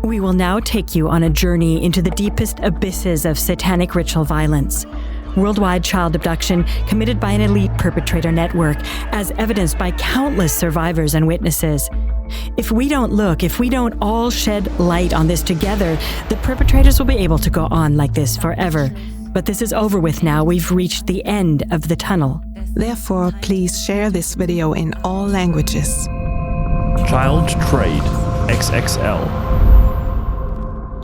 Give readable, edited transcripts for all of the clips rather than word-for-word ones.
We will now take you on a journey into the deepest abysses of satanic ritual violence. Worldwide child abduction committed by an elite perpetrator network, as evidenced by countless survivors and witnesses. If we don't look, if we don't all shed light on this together, the perpetrators will be able to go on like this forever. But this is over with now. We've reached the end of the tunnel. Therefore, please share this video in all languages. Child Trade XXL.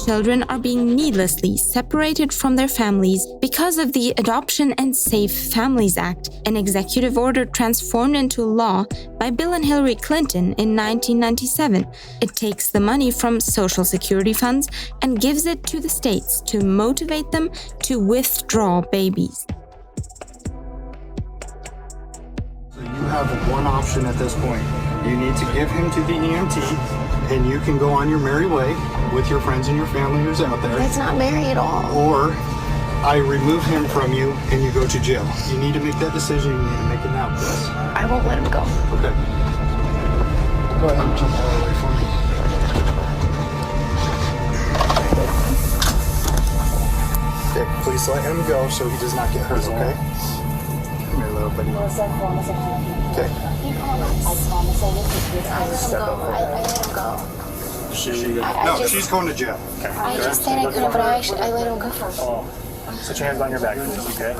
Children are being needlessly separated from their families because of the Adoption and Safe Families Act, an executive order transformed into law by Bill and Hillary Clinton in 1997. It takes the money from Social Security funds and gives it to the states to motivate them to withdraw babies. So you have one option at this point. You need to give him to the EMT, and you can go on your merry way with your friends and your family who's out there. That's not merry at all. Or I remove him from you and you go to jail. You need to make that decision. You need to make it now, Chris. I won't let him go. Okay. Go ahead and jump all the way for me. Okay, please let him go so he does not get hurt, okay? Come here, little buddy. Okay. I let him go. She's going to jail. Okay. I just said I couldn't, but I let him go. Put your hands on your back, please, okay?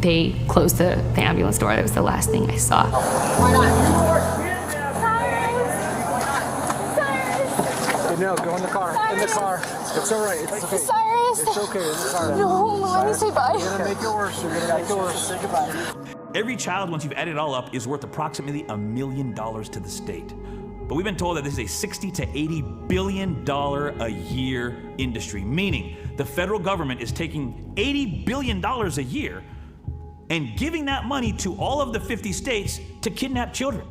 They closed the ambulance door. That was the last thing I saw. Why not? No, go in the car. In the car. It's all right. It's okay. Cyrus! It's okay. In the car. No, let me say bye. You're going to make it worse. You're going to make it worse. Say goodbye. Every child, once you've added it all up, is worth approximately $1 million to the state. But we've been told that this is a $60 to $80 billion a year industry, meaning the federal government is taking $80 billion a year and giving that money to all of the 50 states to kidnap children.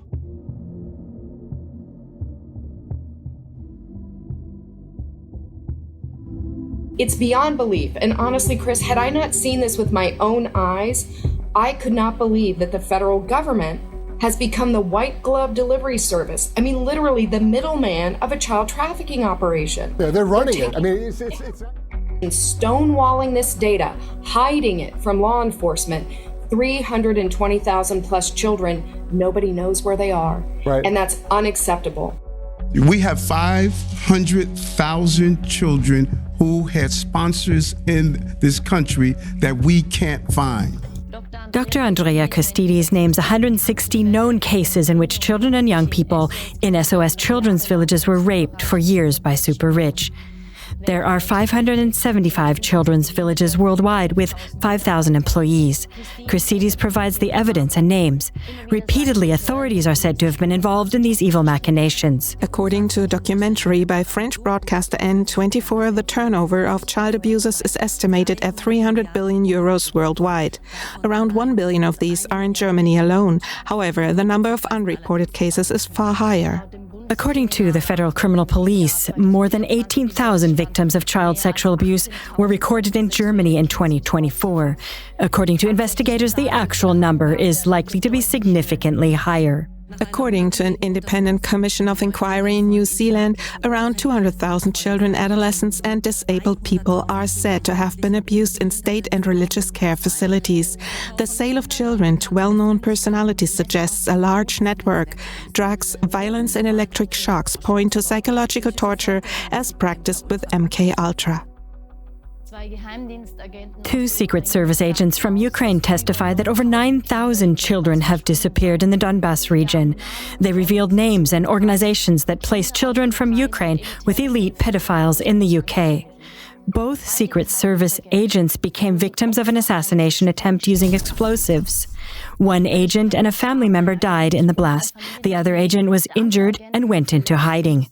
It's beyond belief. And honestly, Chris, had I not seen this with my own eyes, I could not believe that the federal government has become the white glove delivery service. I mean, literally the middleman of a child trafficking operation. Yeah, they're running it. I mean, it's stonewalling this data, hiding it from law enforcement. 320,000 plus children, nobody knows where they are. Right. And that's unacceptable. We have 500,000 children who had sponsors in this country that we can't find. Dr. Andrea Costides names 160 known cases in which children and young people in SOS children's villages were raped for years by super rich. There are 575 children's villages worldwide with 5,000 employees. Costides provides the evidence and names. Repeatedly, authorities are said to have been involved in these evil machinations. According to a documentary by French broadcaster N24, the turnover of child abusers is estimated at 300 billion euros worldwide. Around 1 billion of these are in Germany alone. However, the number of unreported cases is far higher. According to the Federal Criminal Police, more than 18,000 victims of child sexual abuse were recorded in Germany in 2024. According to investigators, the actual number is likely to be significantly higher. According to an independent commission of inquiry in New Zealand, around 200,000 children, adolescents and disabled people are said to have been abused in state and religious care facilities. The sale of children to well-known personalities suggests a large network. Drugs, violence and electric shocks point to psychological torture as practiced with MK Ultra. 2 Secret Service agents from Ukraine testified that over 9,000 children have disappeared in the Donbas region. They revealed names and organizations that place children from Ukraine with elite pedophiles in the UK. Both Secret Service agents became victims of an assassination attempt using explosives. One agent and a family member died in the blast. The other agent was injured and went into hiding.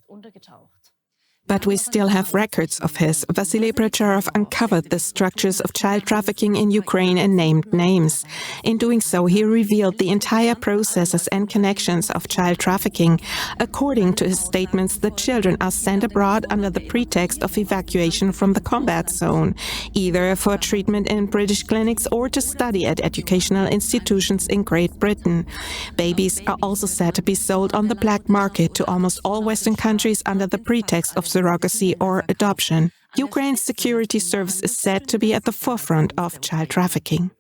But we still have records of his. Vasily Pracharov uncovered the structures of child trafficking in Ukraine and named names. In doing so, he revealed the entire processes and connections of child trafficking. According to his statements, the children are sent abroad under the pretext of evacuation from the combat zone, either for treatment in British clinics or to study at educational institutions in Great Britain. Babies are also said to be sold on the black market to almost all Western countries under the pretext of surrogacy or adoption. Ukraine's security service is said to be at the forefront of child trafficking.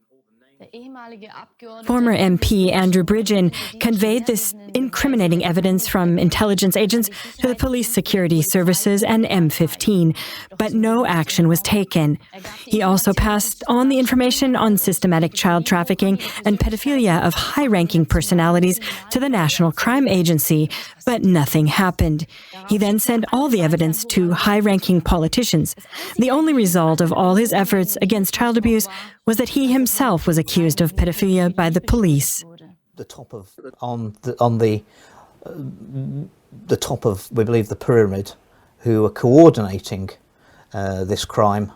Former MP Andrew Bridgen conveyed this incriminating evidence from intelligence agents to the police security services and M15, but no action was taken. He also passed on the information on systematic child trafficking and pedophilia of high-ranking personalities to the National Crime Agency, but nothing happened. He then sent all the evidence to high-ranking politicians. The only result of all his efforts against child abuse was that he himself was accused of pedophilia by the police. The top of the top of, we believe, the pyramid, who are coordinating this crime.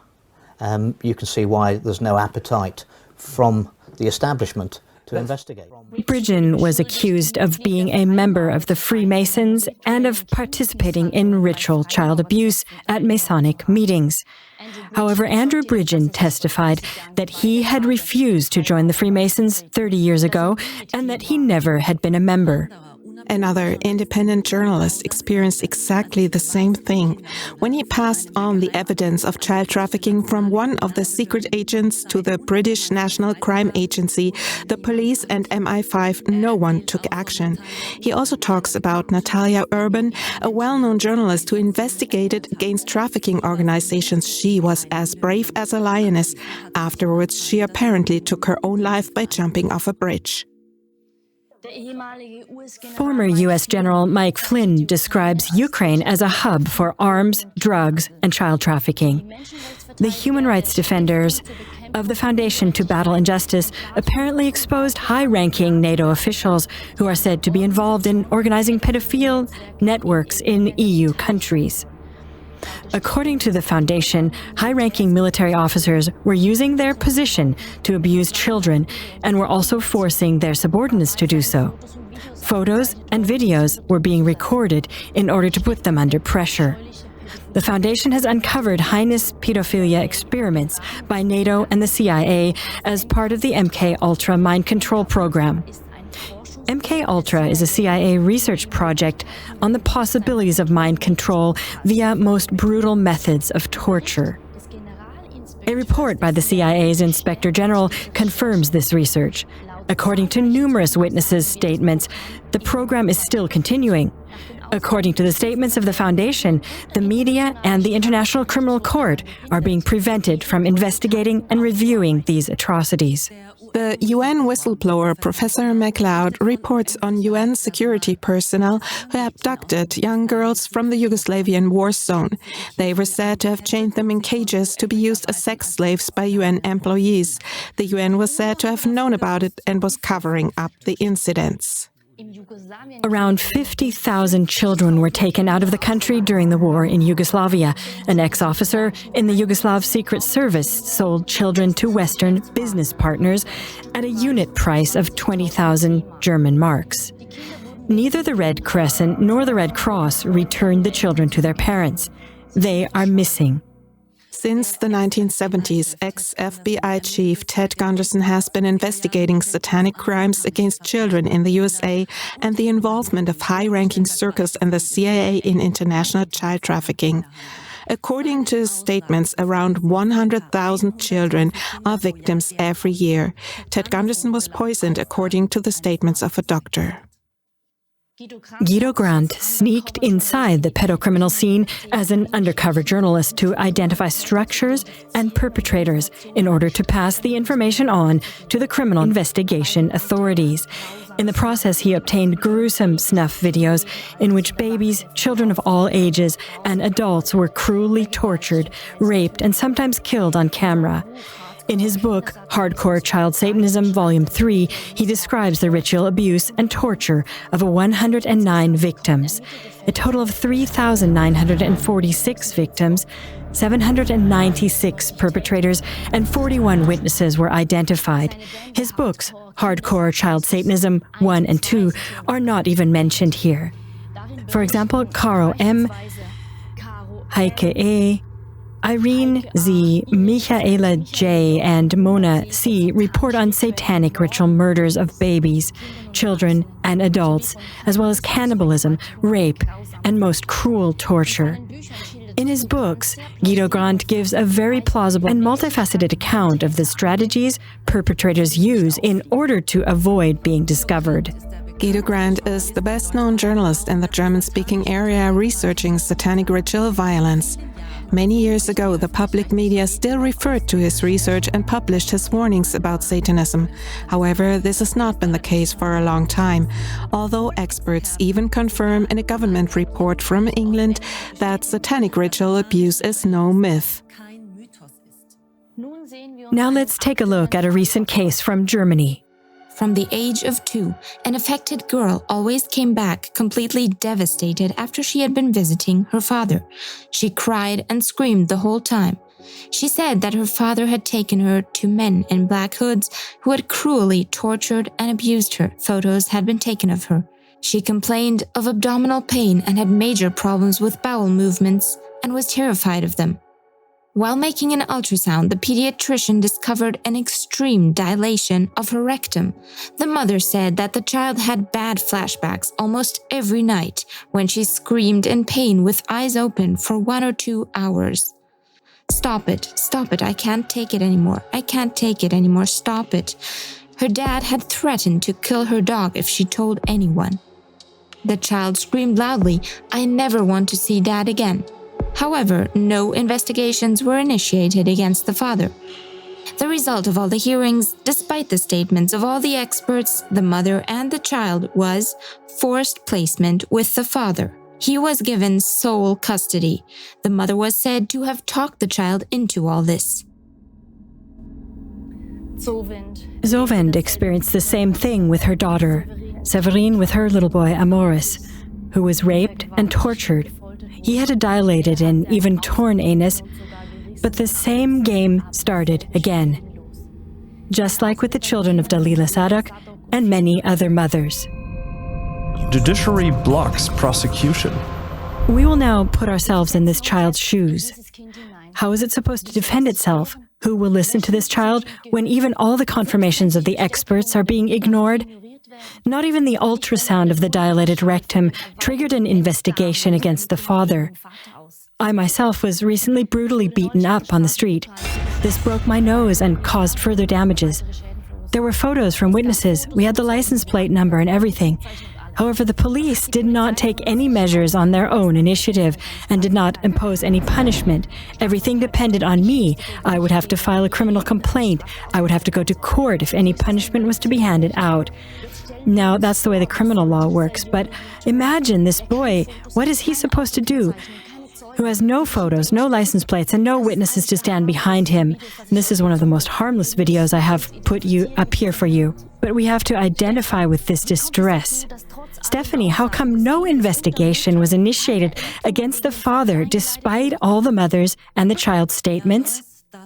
You can see why there's no appetite from the establishment to investigate. Bridgen was accused of being a member of the Freemasons and of participating in ritual child abuse at Masonic meetings. However, Andrew Bridgen testified that he had refused to join the Freemasons 30 years ago and that he never had been a member. Another independent journalist experienced exactly the same thing. When he passed on the evidence of child trafficking from one of the secret agents to the British National Crime Agency, the police and MI5, no one took action. He also talks about Natalia Urban, a well-known journalist who investigated against trafficking organizations. She was as brave as a lioness. Afterwards, she apparently took her own life by jumping off a bridge. Former U.S. General Mike Flynn describes Ukraine as a hub for arms, drugs, and child trafficking. The human rights defenders of the Foundation to Battle Injustice apparently exposed high-ranking NATO officials who are said to be involved in organizing pedophile networks in EU countries. According to the Foundation, high-ranking military officers were using their position to abuse children and were also forcing their subordinates to do so. Photos and videos were being recorded in order to put them under pressure. The Foundation has uncovered heinous pedophilia experiments by NATO and the CIA as part of the MK-Ultra mind control program. MK-Ultra is a CIA research project on the possibilities of mind control via most brutal methods of torture. A report by the CIA's Inspector General confirms this research. According to numerous witnesses' statements, the program is still continuing. According to the statements of the Foundation, the media and the International Criminal Court are being prevented from investigating and reviewing these atrocities. The UN whistleblower Professor MacLeod reports on UN security personnel who abducted young girls from the Yugoslavian war zone. They were said to have chained them in cages to be used as sex slaves by UN employees. The UN was said to have known about it and was covering up the incidents. Around 50,000 children were taken out of the country during the war in Yugoslavia. An ex-officer in the Yugoslav Secret Service sold children to Western business partners at a unit price of 20,000 German marks. Neither the Red Crescent nor the Red Cross returned the children to their parents. They are missing. Since the 1970s, ex-FBI chief Ted Gunderson has been investigating satanic crimes against children in the USA and the involvement of high-ranking circles and the CIA in international child trafficking. According to his statements, around 100,000 children are victims every year. Ted Gunderson was poisoned, according to the statements of a doctor. Guido Grant sneaked inside the pedocriminal scene as an undercover journalist to identify structures and perpetrators in order to pass the information on to the criminal investigation authorities. In the process, he obtained gruesome snuff videos in which babies, children of all ages, and adults were cruelly tortured, raped, and sometimes killed on camera. In his book, Hardcore Child Satanism, Volume 3, he describes the ritual abuse and torture of 109 victims. A total of 3,946 victims, 796 perpetrators, and 41 witnesses were identified. His books, Hardcore Child Satanism 1 and 2, are not even mentioned here. For example, Caro M., Heike E., Irene Z., Michaela J., and Mona C. report on satanic ritual murders of babies, children, and adults, as well as cannibalism, rape, and most cruel torture. In his books, Guido Grant gives a very plausible and multifaceted account of the strategies perpetrators use in order to avoid being discovered. Guido Grant is the best-known journalist in the German-speaking area researching satanic ritual violence. Many years ago, the public media still referred to his research and published his warnings about Satanism. However, this has not been the case for a long time, although experts even confirm in a government report from England that satanic ritual abuse is no myth. Now let's take a look at a recent case from Germany. From the age of 2, an affected girl always came back completely devastated after she had been visiting her father. She cried and screamed the whole time. She said that her father had taken her to men in black hoods who had cruelly tortured and abused her. Photos had been taken of her. She complained of abdominal pain and had major problems with bowel movements and was terrified of them. While making an ultrasound, the pediatrician discovered an extreme dilation of her rectum. The mother said that the child had bad flashbacks almost every night when she screamed in pain with eyes open for 1 or 2 hours. Stop it, I can't take it anymore, stop it. Her dad had threatened to kill her dog if she told anyone. The child screamed loudly, I never want to see dad again. However, no investigations were initiated against the father. The result of all the hearings, despite the statements of all the experts, the mother and the child, was forced placement with the father. He was given sole custody. The mother was said to have talked the child into all this. Zovend experienced the same thing with her daughter, Severine with her little boy Amoris, who was raped and tortured. He had a dilated and even torn anus, but the same game started again. Just like with the children of Dalila Sadok and many other mothers. Judiciary blocks prosecution. We will now put ourselves in this child's shoes. How is it supposed to defend itself? Who will listen to this child when even all the confirmations of the experts are being ignored? Not even the ultrasound of the dilated rectum triggered an investigation against the father. I myself was recently brutally beaten up on the street. This broke my nose and caused further damages. There were photos from witnesses. We had the license plate number and everything. However, the police did not take any measures on their own initiative and did not impose any punishment. Everything depended on me. I would have to file a criminal complaint. I would have to go to court if any punishment was to be handed out. Now, that's the way the criminal law works, but imagine this boy, what is he supposed to do? Who has no photos, no license plates, and no witnesses to stand behind him. And this is one of the most harmless videos I have put up here for you. But we have to identify with this distress. Stephanie, how come no investigation was initiated against the father despite all the mother's and the child's statements?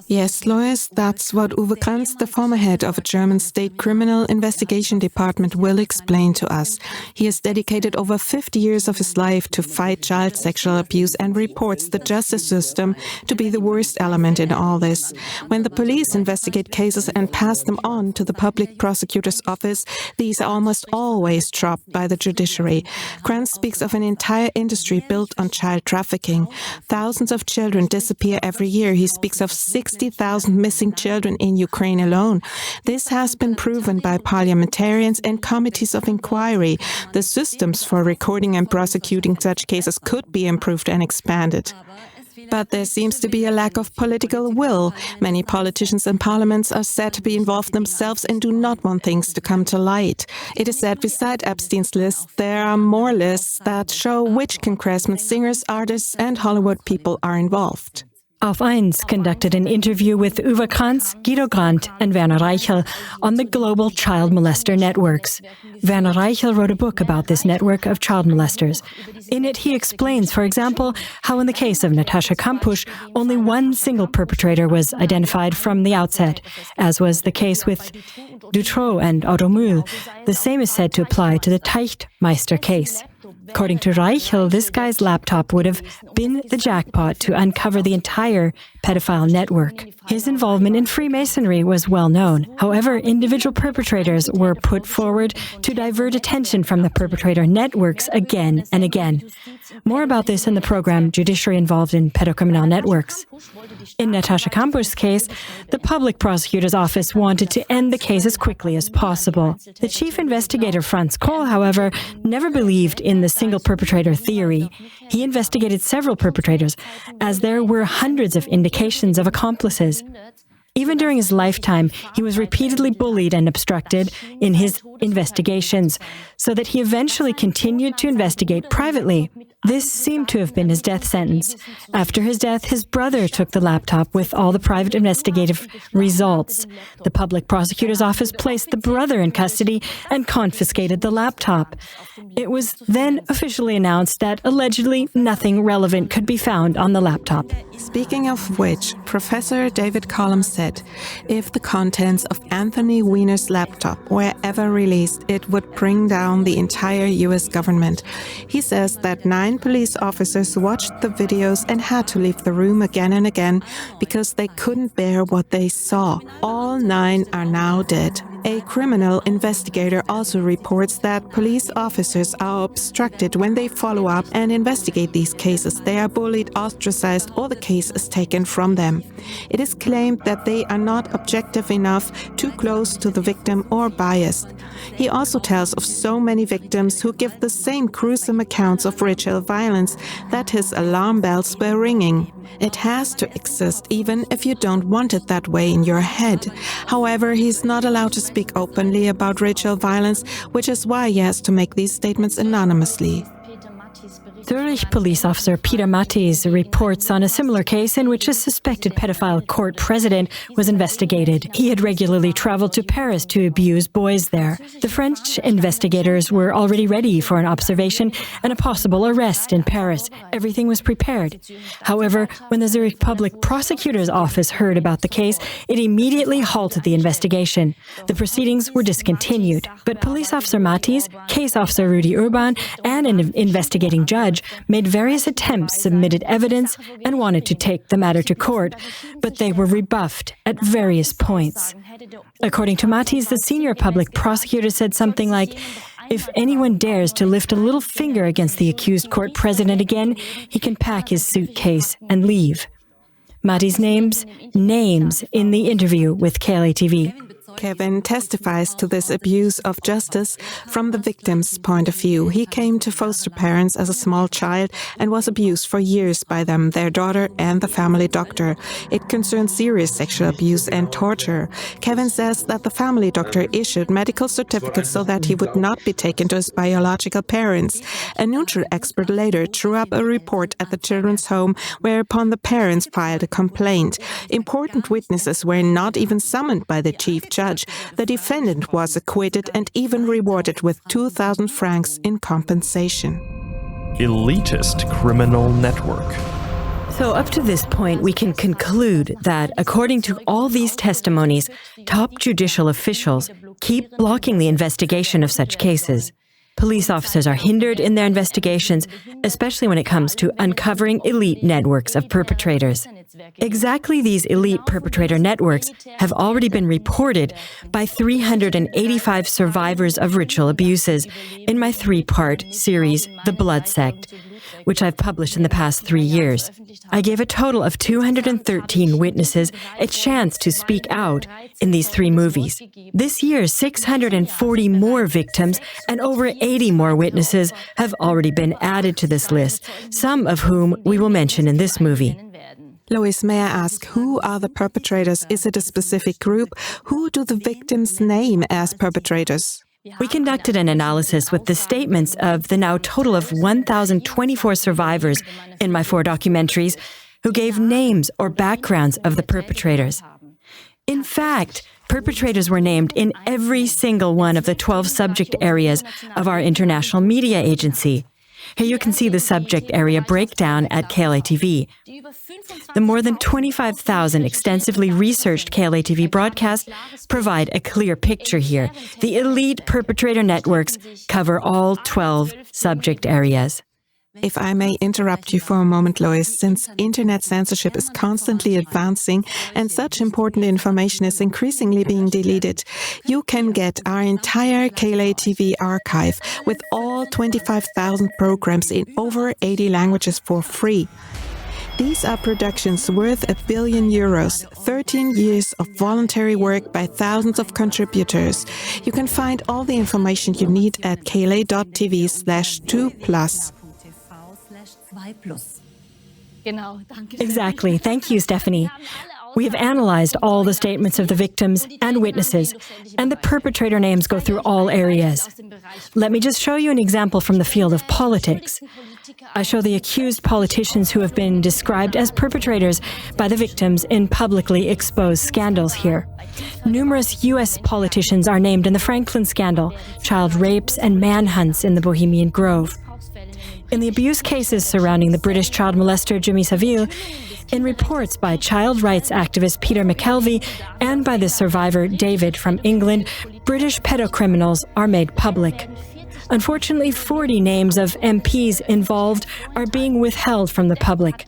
Yes, Lois, that's what Uwe Kranz, the former head of a German state criminal investigation department, will explain to us. He has dedicated over 50 years of his life to fight child sexual abuse and reports the justice system to be the worst element in all this. When the police investigate cases and pass them on to the public prosecutor's office, these are almost always dropped by the judiciary. Kranz speaks of an entire industry built on child trafficking. Thousands of children disappear every year. He speaks of 60,000 missing children in Ukraine alone. This has been proven by parliamentarians and committees of inquiry. The systems for recording and prosecuting such cases could be improved and expanded. But there seems to be a lack of political will. Many politicians and parliaments are said to be involved themselves and do not want things to come to light. It is said beside Epstein's list, there are more lists that show which congressmen, singers, artists, and Hollywood people are involved. Auf 1 conducted an interview with Uwe Kranz, Guido Grant, and Werner Reichel on the global child molester networks. Werner Reichel wrote a book about this network of child molesters. In it, he explains, for example, how in the case of Natascha Kampusch, only one single perpetrator was identified from the outset, as was the case with Dutroux and Otto Mühl. The same is said to apply to the Teichtmeister case. According to Reichel, this guy's laptop would have been the jackpot to uncover the entire pedophile network. His involvement in Freemasonry was well known. However, individual perpetrators were put forward to divert attention from the perpetrator networks again and again. More about this in the program Judiciary Involved in Pedocriminal Networks. In Natascha Kampusch's case, the public prosecutor's office wanted to end the case as quickly as possible. The chief investigator, Franz Kohl, however, never believed in the single perpetrator theory. He investigated several perpetrators, as there were hundreds of indications of accomplices. Even during his lifetime, he was repeatedly bullied and obstructed in his investigations, so that he eventually continued to investigate privately. This seemed to have been his death sentence. After his death, his brother took the laptop with all the private investigative results. The public prosecutor's office placed the brother in custody and confiscated the laptop. It was then officially announced that allegedly nothing relevant could be found on the laptop. Speaking of which, Professor David Collum said, if the contents of Anthony Weiner's laptop were ever released, it would bring down the entire US government. He says that 9 police officers watched the videos and had to leave the room again and again because they couldn't bear what they saw. All 9 are now dead. A criminal investigator also reports that police officers are obstructed when they follow up and investigate these cases. They are bullied, ostracized, or the case is taken from them. It is claimed that they are not objective enough, too close to the victim, or biased. He also tells of so many victims who give the same gruesome accounts of ritual violence that his alarm bells were ringing. It has to exist even if you don't want it that way in your head. However, he's not allowed to speak openly about ritual violence, which is why he has to make these statements anonymously. Zurich police officer Peter Mattis reports on a similar case in which a suspected pedophile court president was investigated. He had regularly traveled to Paris to abuse boys there. The French investigators were already ready for an observation and a possible arrest in Paris. Everything was prepared. However, when the Zurich public prosecutor's office heard about the case, it immediately halted the investigation. The proceedings were discontinued. But police officer Mattis, case officer Rudi Urban, and an investigating judge made various attempts, submitted evidence, and wanted to take the matter to court, but they were rebuffed at various points. According to Mattis, the senior public prosecutor said something like, "If anyone dares to lift a little finger against the accused court president again, he can pack his suitcase and leave." Mattis names names in the interview with KLA-TV. Kevin testifies to this abuse of justice from the victim's point of view. He came to foster parents as a small child and was abused for years by them, their daughter, and the family doctor. It concerned serious sexual abuse and torture. Kevin says that the family doctor issued medical certificates so that he would not be taken to his biological parents. A neutral expert later drew up a report at the children's home, whereupon the parents filed a complaint. Important witnesses were not even summoned by the chief judge. The defendant was acquitted and even rewarded with 2,000 francs in compensation. Elitist criminal network. So up to this point, we can conclude that, according to all these testimonies, top judicial officials keep blocking the investigation of such cases. Police officers are hindered in their investigations, especially when it comes to uncovering elite networks of perpetrators. Exactly these elite perpetrator networks have already been reported by 385 survivors of ritual abuses in my 3-part series, The Blood Sect, which I've published in the past 3 years. I gave a total of 213 witnesses a chance to speak out in these 3 movies. This year, 640 more victims and over 80 more witnesses have already been added to this list, some of whom we will mention in this movie. Lois, may I ask, who are the perpetrators? Is it a specific group? Who do the victims name as perpetrators? We conducted an analysis with the statements of the now total of 1,024 survivors in my 4 documentaries, who gave names or backgrounds of the perpetrators. In fact, perpetrators were named in every single one of the 12 subject areas of our international media agency. Here you can see the subject area breakdown at KLA-TV. The more than 25,000 extensively researched KLA-TV broadcasts provide a clear picture here. The elite perpetrator networks cover all 12 subject areas. If I may interrupt you for a moment, Lois, since internet censorship is constantly advancing and such important information is increasingly being deleted, you can get our entire KLA-TV archive with all 25,000 programs in over 80 languages for free. These are productions worth €1 billion, 13 years of voluntary work by thousands of contributors. You can find all the information you need at kla.tv/2+. Exactly. Thank you, Stephanie. We have analyzed all the statements of the victims and witnesses, and the perpetrator names go through all areas. Let me just show you an example from the field of politics. I show the accused politicians who have been described as perpetrators by the victims in publicly exposed scandals here. Numerous U.S. politicians are named in the Franklin scandal, child rapes and manhunts in the Bohemian Grove. In the abuse cases surrounding the British child molester Jimmy Savile, in reports by child rights activist Peter McKelvey and by the survivor David from England, British pedocriminals are made public. Unfortunately, 40 names of MPs involved are being withheld from the public.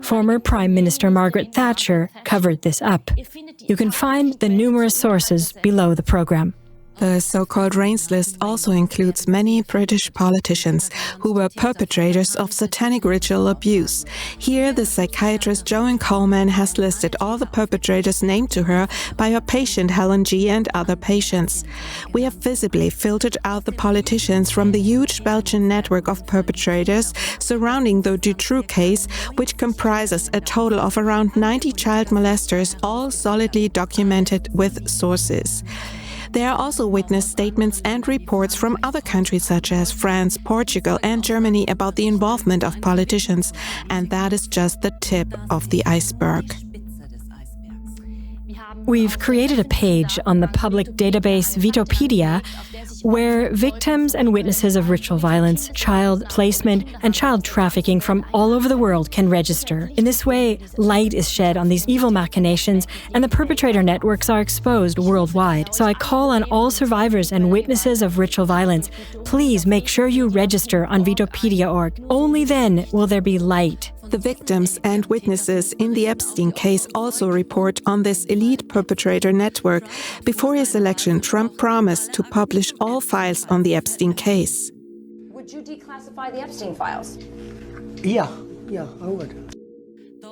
Former Prime Minister Margaret Thatcher covered this up. You can find the numerous sources below the program. The so-called Reigns list also includes many British politicians who were perpetrators of satanic ritual abuse. Here, the psychiatrist Joanne Coleman has listed all the perpetrators named to her by her patient Helen G. and other patients. We have visibly filtered out the politicians from the huge Belgian network of perpetrators surrounding the Dutroux case, which comprises a total of around 90 child molesters, all solidly documented with sources. There are also witness statements and reports from other countries such as France, Portugal, and Germany about the involvement of politicians, and that is just the tip of the iceberg. We've created a page on the public database Vitopedia where victims and witnesses of ritual violence, child placement, and child trafficking from all over the world can register. In this way, light is shed on these evil machinations and the perpetrator networks are exposed worldwide. So I call on all survivors and witnesses of ritual violence, please make sure you register on Vitopedia.org. Only then will there be light. The victims and witnesses in the Epstein case also report on this elite perpetrator network. Before his election, Trump promised to publish all files on the Epstein case. Would you declassify the Epstein files? Yeah, I would.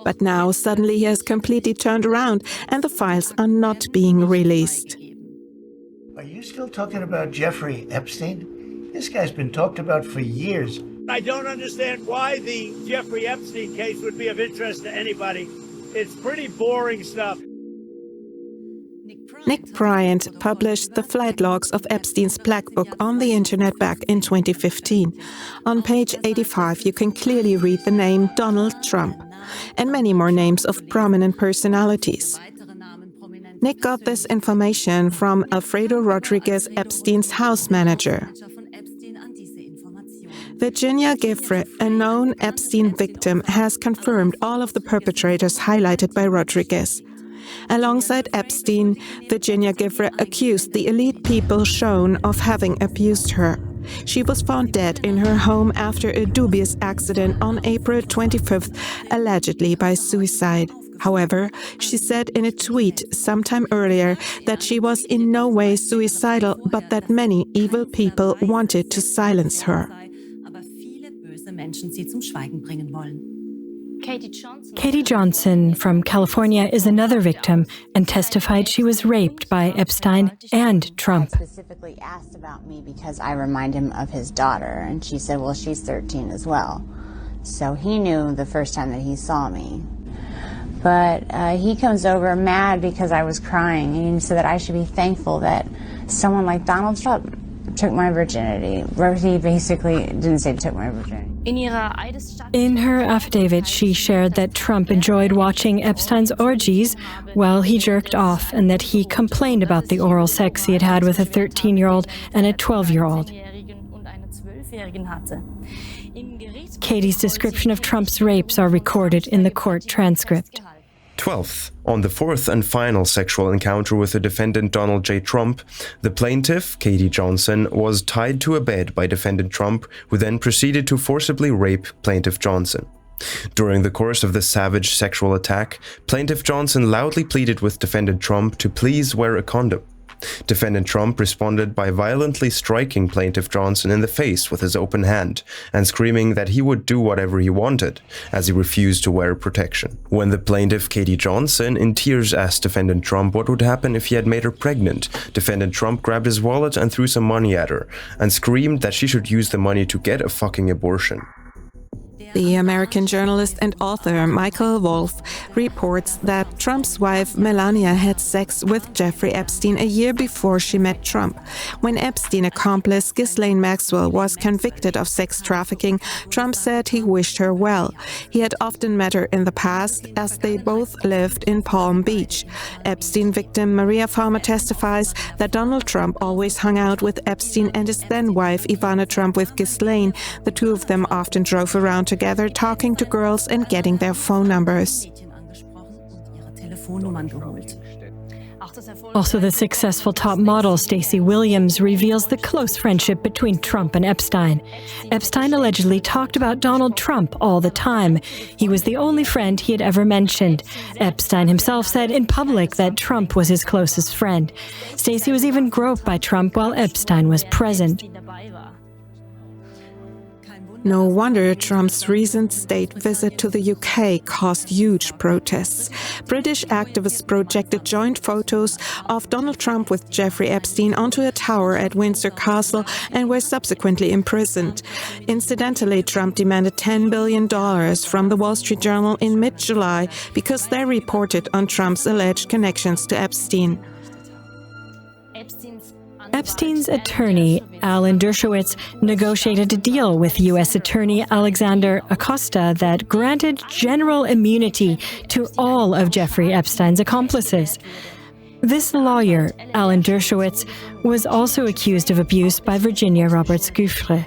But now, suddenly he has completely turned around and the files are not being released. Are you still talking about Jeffrey Epstein? This guy's been talked about for years. I don't understand why the Jeffrey Epstein case would be of interest to anybody. It's pretty boring stuff. Nick Bryant published the flight logs of Epstein's black book on the internet back in 2015. On page 85, you can clearly read the name Donald Trump and many more names of prominent personalities. Nick got this information from Alfredo Rodriguez, Epstein's house manager. Virginia Giffre, a known Epstein victim, has confirmed all of the perpetrators highlighted by Rodriguez. Alongside Epstein, Virginia Giffre accused the elite people shown of having abused her. She was found dead in her home after a dubious accident on April 25th, allegedly by suicide. However, she said in a tweet sometime earlier that she was in no way suicidal, but that many evil people wanted to silence her. Katie Johnson from California is another victim and testified she was raped by Epstein and Trump. I specifically asked about me because I remind him of his daughter, and she said, well, she's 13 as well. So he knew the first time that he saw me. But he comes over mad because I was crying, and he said that I should be thankful that someone like Donald Trump took my virginity. He basically didn't say took my virginity. In her affidavit, she shared that Trump enjoyed watching Epstein's orgies while he jerked off, and that he complained about the oral sex he had had with a 13-year-old and a 12-year-old. Katie's description of Trump's rapes are recorded in the court transcript. 12th, on the fourth and final sexual encounter with the defendant Donald J. Trump, the plaintiff, Katie Johnson, was tied to a bed by defendant Trump, who then proceeded to forcibly rape plaintiff Johnson. During the course of the savage sexual attack, plaintiff Johnson loudly pleaded with defendant Trump to please wear a condom. Defendant Trump responded by violently striking plaintiff Johnson in the face with his open hand and screaming that he would do whatever he wanted, as he refused to wear protection. When the plaintiff, Katie Johnson, in tears asked defendant Trump what would happen if he had made her pregnant, defendant Trump grabbed his wallet and threw some money at her and screamed that she should use the money to get a fucking abortion. The American journalist and author Michael Wolff reports that Trump's wife Melania had sex with Jeffrey Epstein a year before she met Trump. When Epstein accomplice Ghislaine Maxwell was convicted of sex trafficking, Trump said he wished her well. He had often met her in the past, as they both lived in Palm Beach. Epstein victim Maria Farmer testifies that Donald Trump always hung out with Epstein and his then-wife Ivana Trump with Ghislaine. The two of them often drove around together, talking to girls and getting their phone numbers. Also, the successful top model Stacey Williams reveals the close friendship between Trump and Epstein. Epstein allegedly talked about Donald Trump all the time. He was the only friend he had ever mentioned. Epstein himself said in public that Trump was his closest friend. Stacey was even groped by Trump while Epstein was present. No wonder Trump's recent state visit to the UK caused huge protests. British activists projected joint photos of Donald Trump with Jeffrey Epstein onto a tower at Windsor Castle and were subsequently imprisoned. Incidentally, Trump demanded $10 billion from the Wall Street Journal in mid-July because they reported on Trump's alleged connections to Epstein. Epstein's attorney, Alan Dershowitz, negotiated a deal with U.S. Attorney Alexander Acosta that granted general immunity to all of Jeffrey Epstein's accomplices. This lawyer, Alan Dershowitz, was also accused of abuse by Virginia Roberts-Giuffre.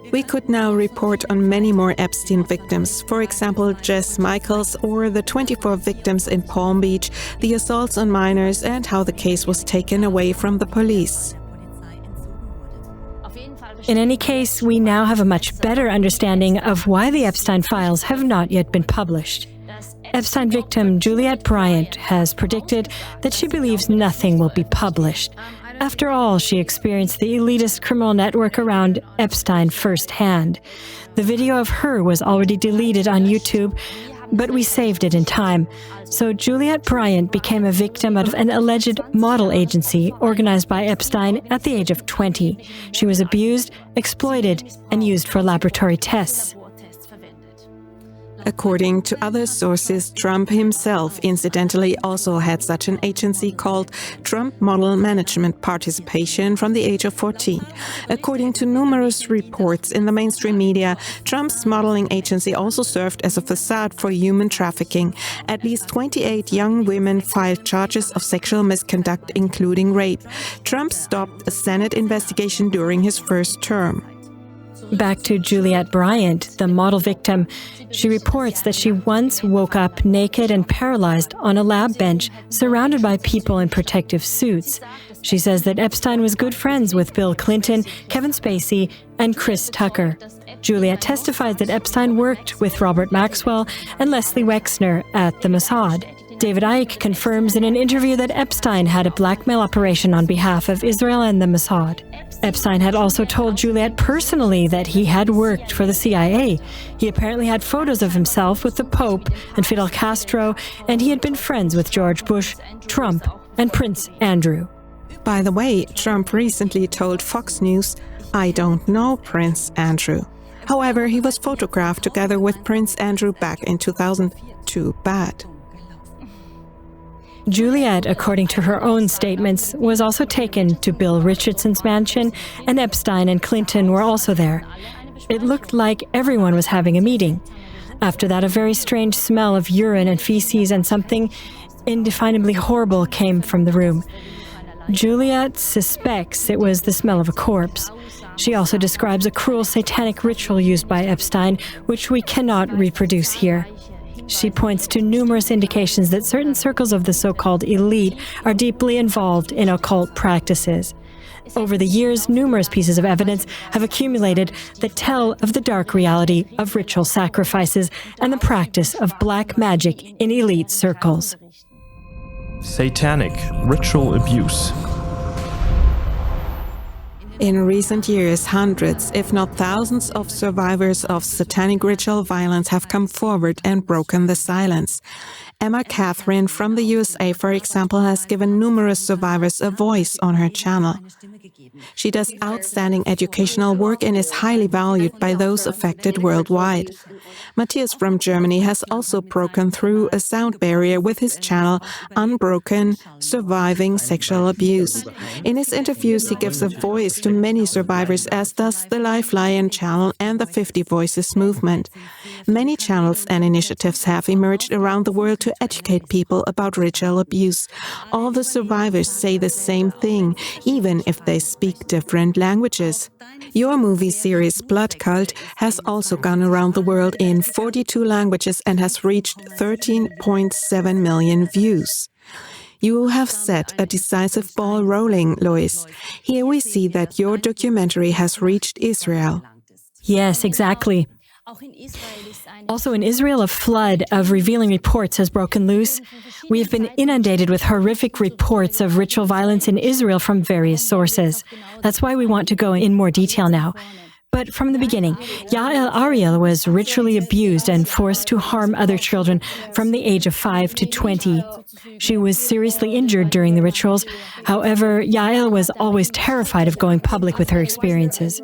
We could now report on many more Epstein victims, for example, Jess Michaels or the 24 victims in Palm Beach, the assaults on minors, and how the case was taken away from the police. In any case, we now have a much better understanding of why the Epstein files have not yet been published. Epstein victim Juliette Bryant has predicted that she believes nothing will be published. After all, she experienced the elitist criminal network around Epstein firsthand. The video of her was already deleted on YouTube, but we saved it in time. So Juliette Bryant became a victim of an alleged model agency organized by Epstein at the age of 20. She was abused, exploited, and used for laboratory tests. According to other sources, Trump himself incidentally also had such an agency called Trump Model Management Participation from the age of 14. According to numerous reports in the mainstream media, Trump's modeling agency also served as a facade for human trafficking. At least 28 young women filed charges of sexual misconduct, including rape. Trump stopped a Senate investigation during his first term. Back to Juliette Bryant, the model victim. She reports that she once woke up naked and paralyzed on a lab bench, surrounded by people in protective suits. She says that Epstein was good friends with Bill Clinton, Kevin Spacey, and Chris Tucker. Juliette testified that Epstein worked with Robert Maxwell and Leslie Wexner at the Mossad. David Icke confirms in an interview that Epstein had a blackmail operation on behalf of Israel and the Mossad. Epstein had also told Juliette personally that he had worked for the CIA. He apparently had photos of himself with the Pope and Fidel Castro, and he had been friends with George Bush, Trump, and Prince Andrew. By the way, Trump recently told Fox News, "I don't know Prince Andrew." However, he was photographed together with Prince Andrew back in 2000. Too bad. Juliet, according to her own statements, was also taken to Bill Richardson's mansion, and Epstein and Clinton were also there. It looked like everyone was having a meeting. After that, a very strange smell of urine and feces and something indefinably horrible came from the room. Juliet suspects it was the smell of a corpse. She also describes a cruel satanic ritual used by Epstein, which we cannot reproduce here. She points to numerous indications that certain circles of the so-called elite are deeply involved in occult practices. Over the years, numerous pieces of evidence have accumulated that tell of the dark reality of ritual sacrifices and the practice of black magic in elite circles. Satanic ritual abuse. In recent years, hundreds, if not thousands, of survivors of satanic ritual violence have come forward and broken the silence. Emma Catherine from the USA, for example, has given numerous survivors a voice on her channel. She does outstanding educational work and is highly valued by those affected worldwide. Matthias from Germany has also broken through a sound barrier with his channel Unbroken Surviving Sexual Abuse. In his interviews, he gives a voice to many survivors, as does the Life Lion channel and the 50 Voices movement. Many channels and initiatives have emerged around the world to educate people about ritual abuse. All the survivors say the same thing, even if they speak different languages. Your movie series Blood Cult has also gone around the world in 42 languages and has reached 13.7 million views. You have set a decisive ball rolling, Lois. Here we see that your documentary has reached Israel. Yes, exactly. Also in Israel, a flood of revealing reports has broken loose. We have been inundated with horrific reports of ritual violence in Israel from various sources. That's why we want to go in more detail now. But from the beginning, Yael Ariel was ritually abused and forced to harm other children from the age of 5 to 20. She was seriously injured during the rituals. However, Yael was always terrified of going public with her experiences.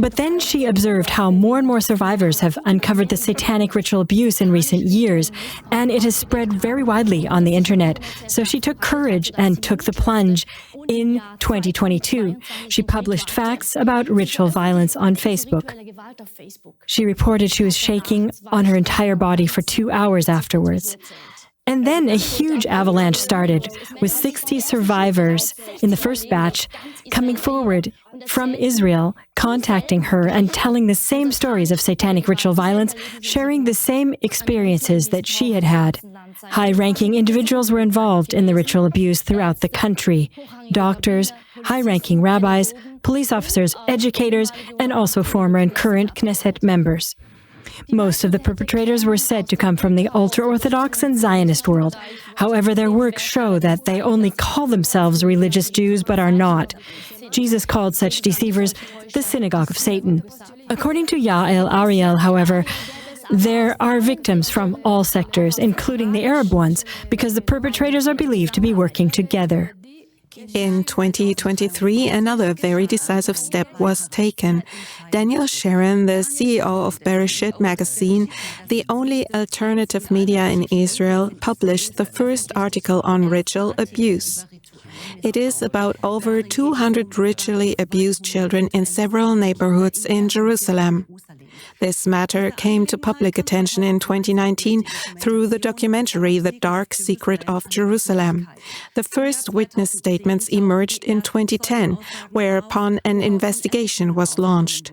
But then she observed how more and more survivors have uncovered the satanic ritual abuse in recent years, and it has spread very widely on the internet. So she took courage and took the plunge. In 2022, she published facts about ritual violence on Facebook. She reported she was shaking on her entire body for 2 hours afterwards. And then a huge avalanche started, with 60 survivors in the first batch coming forward from Israel, contacting her and telling the same stories of satanic ritual violence, sharing the same experiences that she had had. High-ranking individuals were involved in the ritual abuse throughout the country: doctors, high-ranking rabbis, police officers, educators, and also former and current Knesset members. Most of the perpetrators were said to come from the ultra-Orthodox and Zionist world. However, their works show that they only call themselves religious Jews but are not. Jesus called such deceivers the synagogue of Satan. According to Yael Ariel, however, there are victims from all sectors, including the Arab ones, because the perpetrators are believed to be working together. In 2023, another very decisive step was taken. Daniel Sharon, the CEO of Bereshit magazine, the only alternative media in Israel, published the first article on ritual abuse. It is about over 200 ritually abused children in several neighborhoods in Jerusalem. This matter came to public attention in 2019 through the documentary The Dark Secret of Jerusalem. The first witness statements emerged in 2010, whereupon an investigation was launched.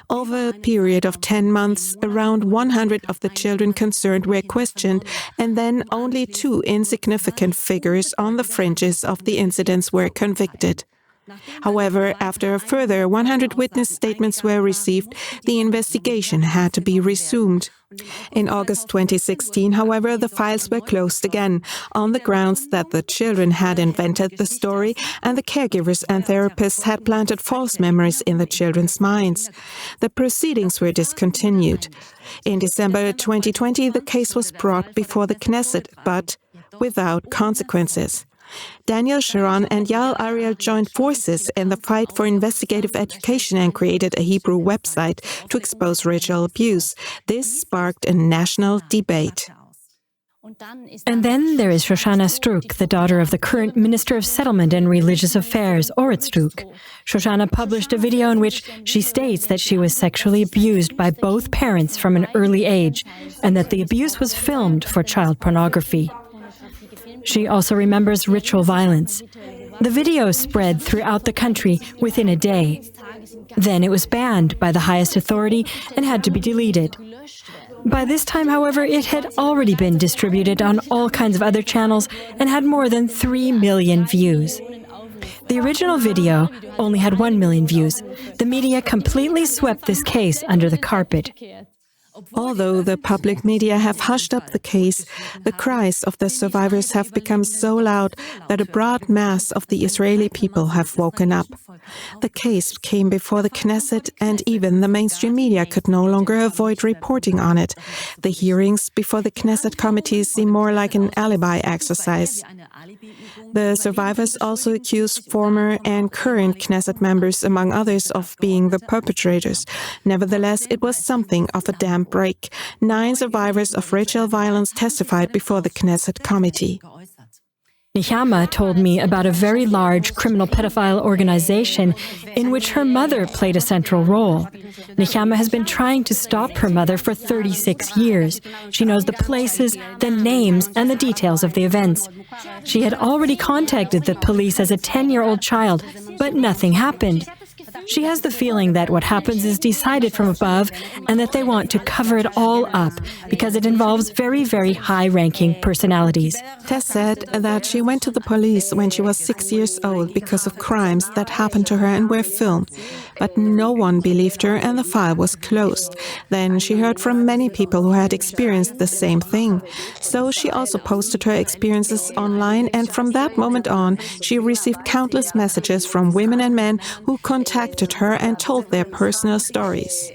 Over a period of 10 months, around 100 of the children concerned were questioned, and then only 2 insignificant figures on the fringes of the incidents were convicted. However, after a further 100 witness statements were received, the investigation had to be resumed. In August 2016, however, the files were closed again, on the grounds that the children had invented the story and the caregivers and therapists had planted false memories in the children's minds. The proceedings were discontinued. In December 2020, the case was brought before the Knesset, but without consequences. Daniel Sharon and Yael Ariel joined forces in the fight for investigative education and created a Hebrew website to expose ritual abuse. This sparked a national debate. And then there is Shoshana Struk, the daughter of the current Minister of Settlement and Religious Affairs, Orit Struk. Shoshana published a video in which she states that she was sexually abused by both parents from an early age, and that the abuse was filmed for child pornography. She also remembers ritual violence. The video spread throughout the country within a day. Then it was banned by the highest authority and had to be deleted. By this time, however, it had already been distributed on all kinds of other channels and had more than 3 million views. The original video only had 1 million views. The media completely swept this case under the carpet. Although the public media have hushed up the case, the cries of the survivors have become so loud that a broad mass of the Israeli people have woken up. The case came before the Knesset, and even the mainstream media could no longer avoid reporting on it. The hearings before the Knesset committees seem more like an alibi exercise. The survivors also accuse former and current Knesset members, among others, of being the perpetrators. Nevertheless, it was something of a dam break. 9 survivors of ritual violence testified before the Knesset committee. Nechama told me about a very large criminal pedophile organization in which her mother played a central role. Nechama has been trying to stop her mother for 36 years. She knows the places, the names, and the details of the events. She had already contacted the police as a 10-year-old child, but nothing happened. She has the feeling that what happens is decided from above and that they want to cover it all up because it involves very, very high-ranking personalities. Tess said that she went to the police when she was 6 years old because of crimes that happened to her and were filmed. But no one believed her and the file was closed. Then she heard from many people who had experienced the same thing. So she also posted her experiences online, and from that moment on, she received countless messages from women and men who contacted her and told their personal stories.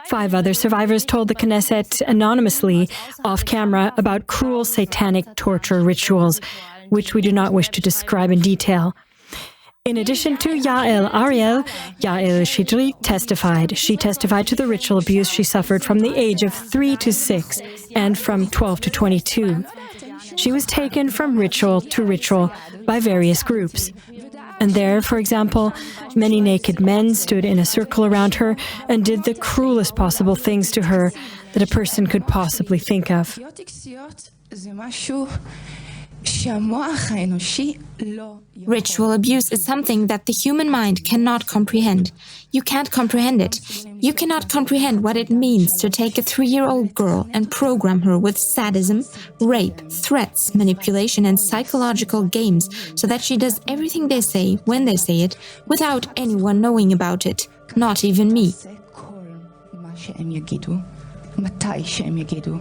5 other survivors told the Knesset anonymously, off-camera, about cruel satanic torture rituals, which we do not wish to describe in detail. In addition to Yael Ariel, Yael Shidri testified. She testified to the ritual abuse she suffered from the age of 3 to 6 and from 12 to 22. She was taken from ritual to ritual by various groups. And there, for example, many naked men stood in a circle around her and did the cruelest possible things to her that a person could possibly think of. Ritual abuse is something that the human mind cannot comprehend. You can't comprehend it. You cannot comprehend what it means to take a 3-year-old girl and program her with sadism, rape, threats, manipulation, and psychological games so that she does everything they say when they say it without anyone knowing about it, not even me. מתי שהם יגידו,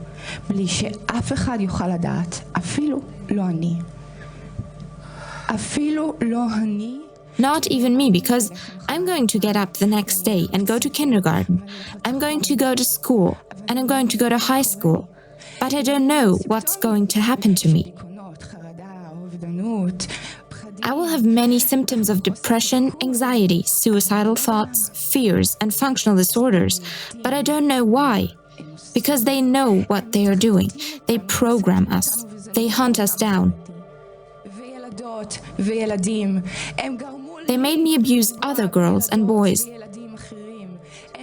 בלי שאף אחד יוכל לדעת, אפילו לא אני. אפילו לא אני. Not even me, because I'm going to get up the next day and go to kindergarten. I'm going to go to school, and I'm going to go to high school. But I don't know what's going to happen to me. I will have many symptoms of depression, anxiety, suicidal thoughts, fears, and functional disorders, but I don't know why. Because they know what they are doing. They program us. They hunt us down. They made me abuse other girls and boys.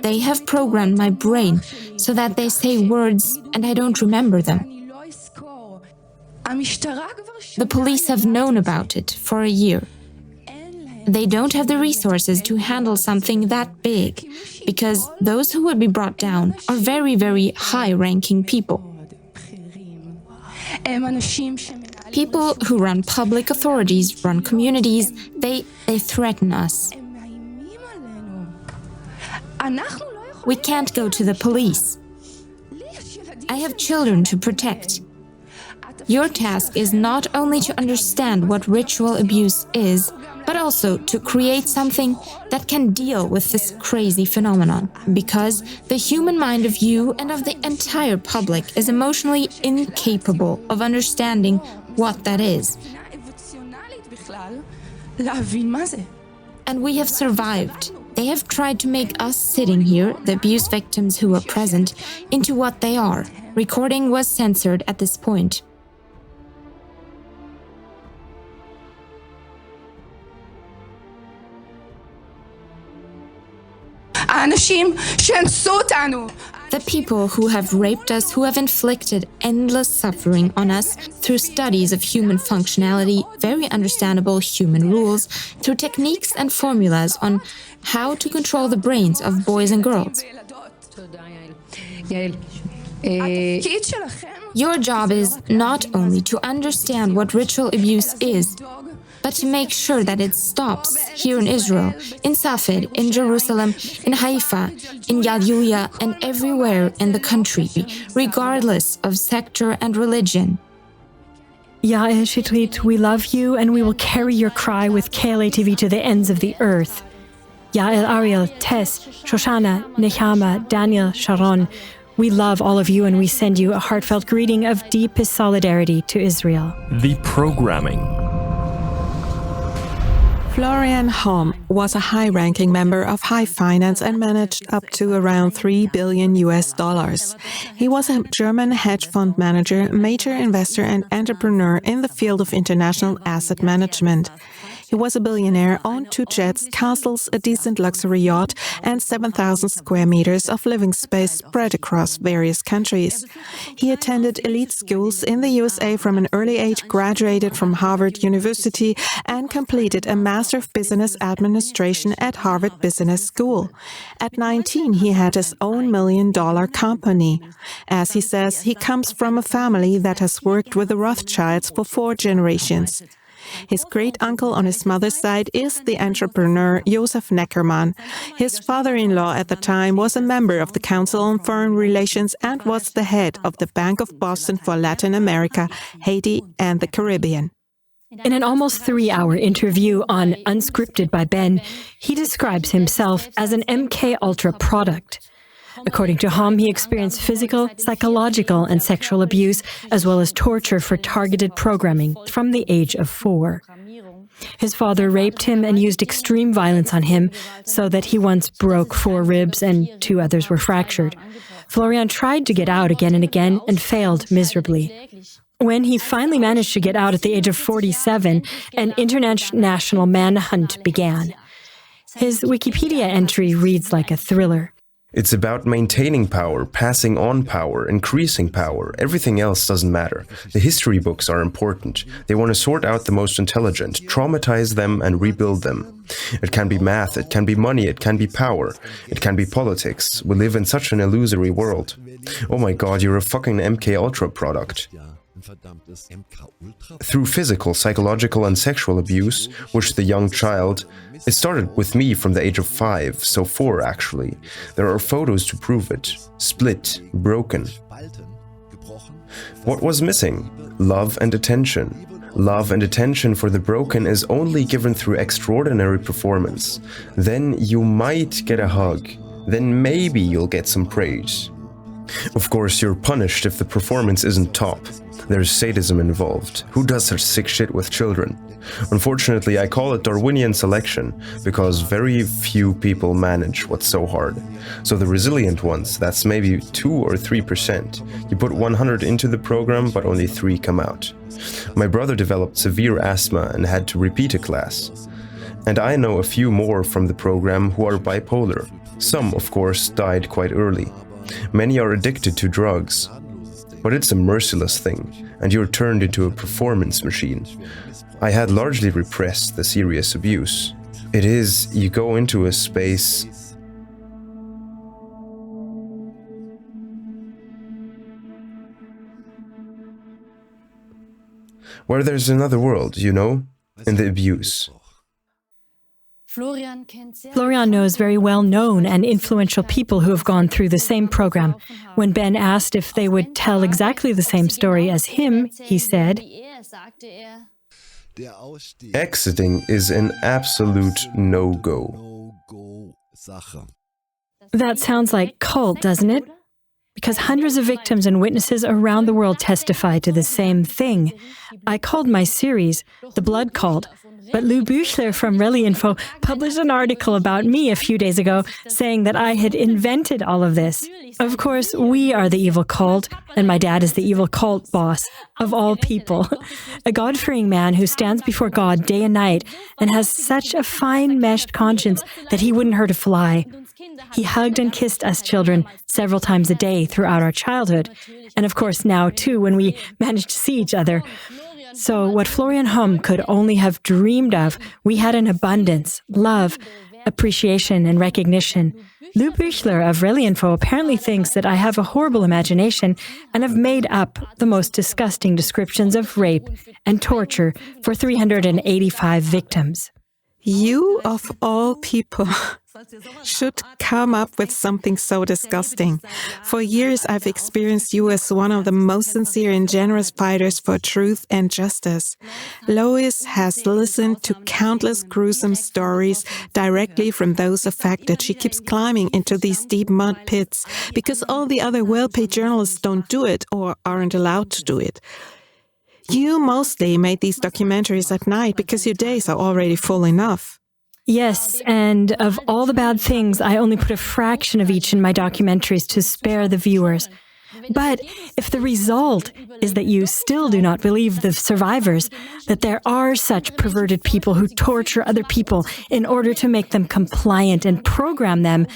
They have programmed my brain so that they say words and I don't remember them. The police have known about it for a year. They don't have the resources to handle something that big, because those who would be brought down are very, very high-ranking people. People who run public authorities, run communities, they threaten us. We can't go to the police. I have children to protect. Your task is not only to understand what ritual abuse is, but also to create something that can deal with this crazy phenomenon, because the human mind of you and of the entire public is emotionally incapable of understanding what that is. And we have survived. They have tried to make us sitting here, the abuse victims who were present, into what they are. Recording was censored at this point. The people who have raped us, who have inflicted endless suffering on us through studies of human functionality, very understandable human rules, through techniques and formulas on how to control the brains of boys and girls. Your job is not only to understand what ritual abuse is, but to make sure that it stops here in Israel, in Safed, in Jerusalem, in Haifa, in Yad and everywhere in the country, regardless of sector and religion. Yael Shitrit, we love you and we will carry your cry with KLA TV to the ends of the earth. Yael, Ariel, Tess, Shoshana, Nechama, Daniel, Sharon, we love all of you and we send you a heartfelt greeting of deepest solidarity to Israel. The programming. Florian Homm was a high-ranking member of high finance and managed up to around $3 billion. He was a German hedge fund manager, major investor and entrepreneur in the field of international asset management. He was a billionaire, owned 2 jets, castles, a decent luxury yacht, and 7,000 square meters of living space spread across various countries. He attended elite schools in the USA from an early age, graduated from Harvard University, and completed a Master of Business Administration at Harvard Business School. At 19, he had his own $1 million company. As he says, he comes from a family that has worked with the Rothschilds for 4 generations. His great-uncle on his mother's side is the entrepreneur Josef Neckermann. His father-in-law at the time was a member of the Council on Foreign Relations and was the head of the Bank of Boston for Latin America, Haiti, and the Caribbean. In an almost 3-hour interview on Unscripted by Ben, he describes himself as an MK Ultra product. According to Homm, he experienced physical, psychological, and sexual abuse, as well as torture for targeted programming from the age of 4. His father raped him and used extreme violence on him, so that he once broke 4 ribs and 2 others were fractured. Florian tried to get out again and again and failed miserably. When he finally managed to get out at the age of 47, an international manhunt began. His Wikipedia entry reads like a thriller. It's about maintaining power, passing on power, increasing power. Everything else doesn't matter. The history books are important. They want to sort out the most intelligent, traumatize them and rebuild them. It can be math, it can be money, it can be power, it can be politics. We live in such an illusory world. Oh my god, you're a fucking MK Ultra product. Through physical, psychological and sexual abuse, which the young child... It started with me from the age of 5, so 4 actually. There are photos to prove it. Split, broken. What was missing? Love and attention. Love and attention for the broken is only given through extraordinary performance. Then you might get a hug. Then maybe you'll get some praise. Of course, you're punished if the performance isn't top. There's sadism involved. Who does such sick shit with children? Unfortunately, I call it Darwinian selection, because very few people manage what's so hard. So the resilient ones, that's maybe 2 or 3%. You put 100 into the program, but only 3 come out. My brother developed severe asthma and had to repeat a class. And I know a few more from the program who are bipolar. Some, of course, died quite early. Many are addicted to drugs. But it's a merciless thing, and you're turned into a performance machine. I had largely repressed the serious abuse. It is, you go into a space where there's another world, you know, in the abuse. Florian knows very well-known and influential people who have gone through the same program. When Ben asked if they would tell exactly the same story as him, he said, Exiting is an absolute no-go. That sounds like cult, doesn't it? because hundreds of victims and witnesses around the world testify to the same thing. I called my series The Blood Cult, but Lou Büchler from Reli Info published an article about me a few days ago saying that I had invented all of this. Of course, we are the evil cult, and my dad is the evil cult boss of all people. A God-fearing man who stands before God day and night and has such a fine-meshed conscience that he wouldn't hurt a fly. He hugged and kissed us children several times a day throughout our childhood. And of course now, too, when we managed to see each other. So what Florian Humm could only have dreamed of, we had in abundance: love, appreciation, and recognition. Lou Büchler of Reli Info apparently thinks that I have a horrible imagination and have made up the most disgusting descriptions of rape and torture for 385 victims. You, of all people, should come up with something so disgusting. For years, I've experienced you as one of the most sincere and generous fighters for truth and justice. Lois has listened to countless gruesome stories directly from those affected. She keeps climbing into these deep mud pits because all the other well-paid journalists don't do it or aren't allowed to do it. You mostly made these documentaries at night because your days are already full enough. Yes, and of all the bad things, I only put a fraction of each in my documentaries to spare the viewers. But if the result is that you still do not believe the survivors, that there are such perverted people who torture other people in order to make them compliant and program them,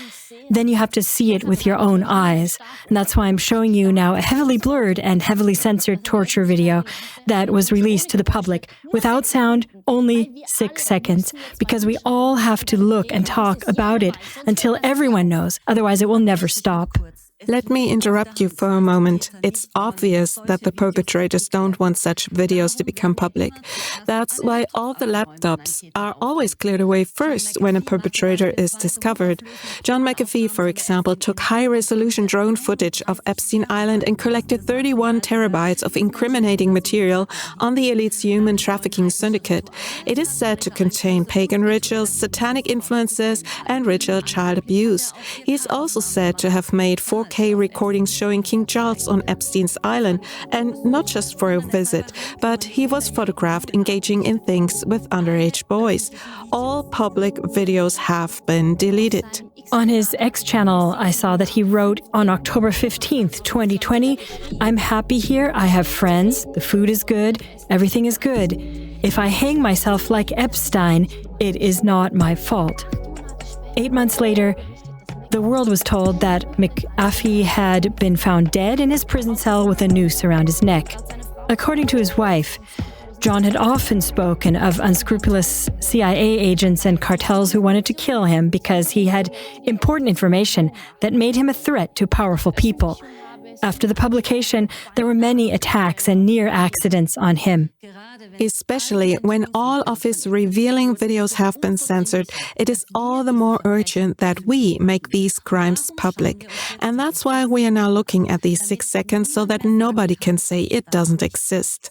then you have to see it with your own eyes. And that's why I'm showing you now a heavily blurred and heavily censored torture video that was released to the public without sound, only 6 seconds, because we all have to look and talk about it until everyone knows. Otherwise, it will never stop. Let me interrupt you for a moment. It's obvious that the perpetrators don't want such videos to become public. That's why all the laptops are always cleared away first when a perpetrator is discovered. John McAfee, for example, took high-resolution drone footage of Epstein Island and collected 31 terabytes of incriminating material on the elite's human trafficking syndicate. It is said to contain pagan rituals, satanic influences, and ritual child abuse. He is also said to have made 4K recordings showing King Charles on Epstein's Island, and not just for a visit, but he was photographed engaging in things with underage boys. All public videos have been deleted. On his X channel, I saw that he wrote on October 15th, 2020, "I'm happy here, I have friends, the food is good, everything is good. If I hang myself like Epstein, it is not my fault." 8 months later, the world was told that McAfee had been found dead in his prison cell with a noose around his neck. According to his wife, John had often spoken of unscrupulous CIA agents and cartels who wanted to kill him because he had important information that made him a threat to powerful people. After the publication, there were many attacks and near accidents on him. Especially when all of his revealing videos have been censored, it is all the more urgent that we make these crimes public. And that's why we are now looking at these 6 seconds so that nobody can say it doesn't exist.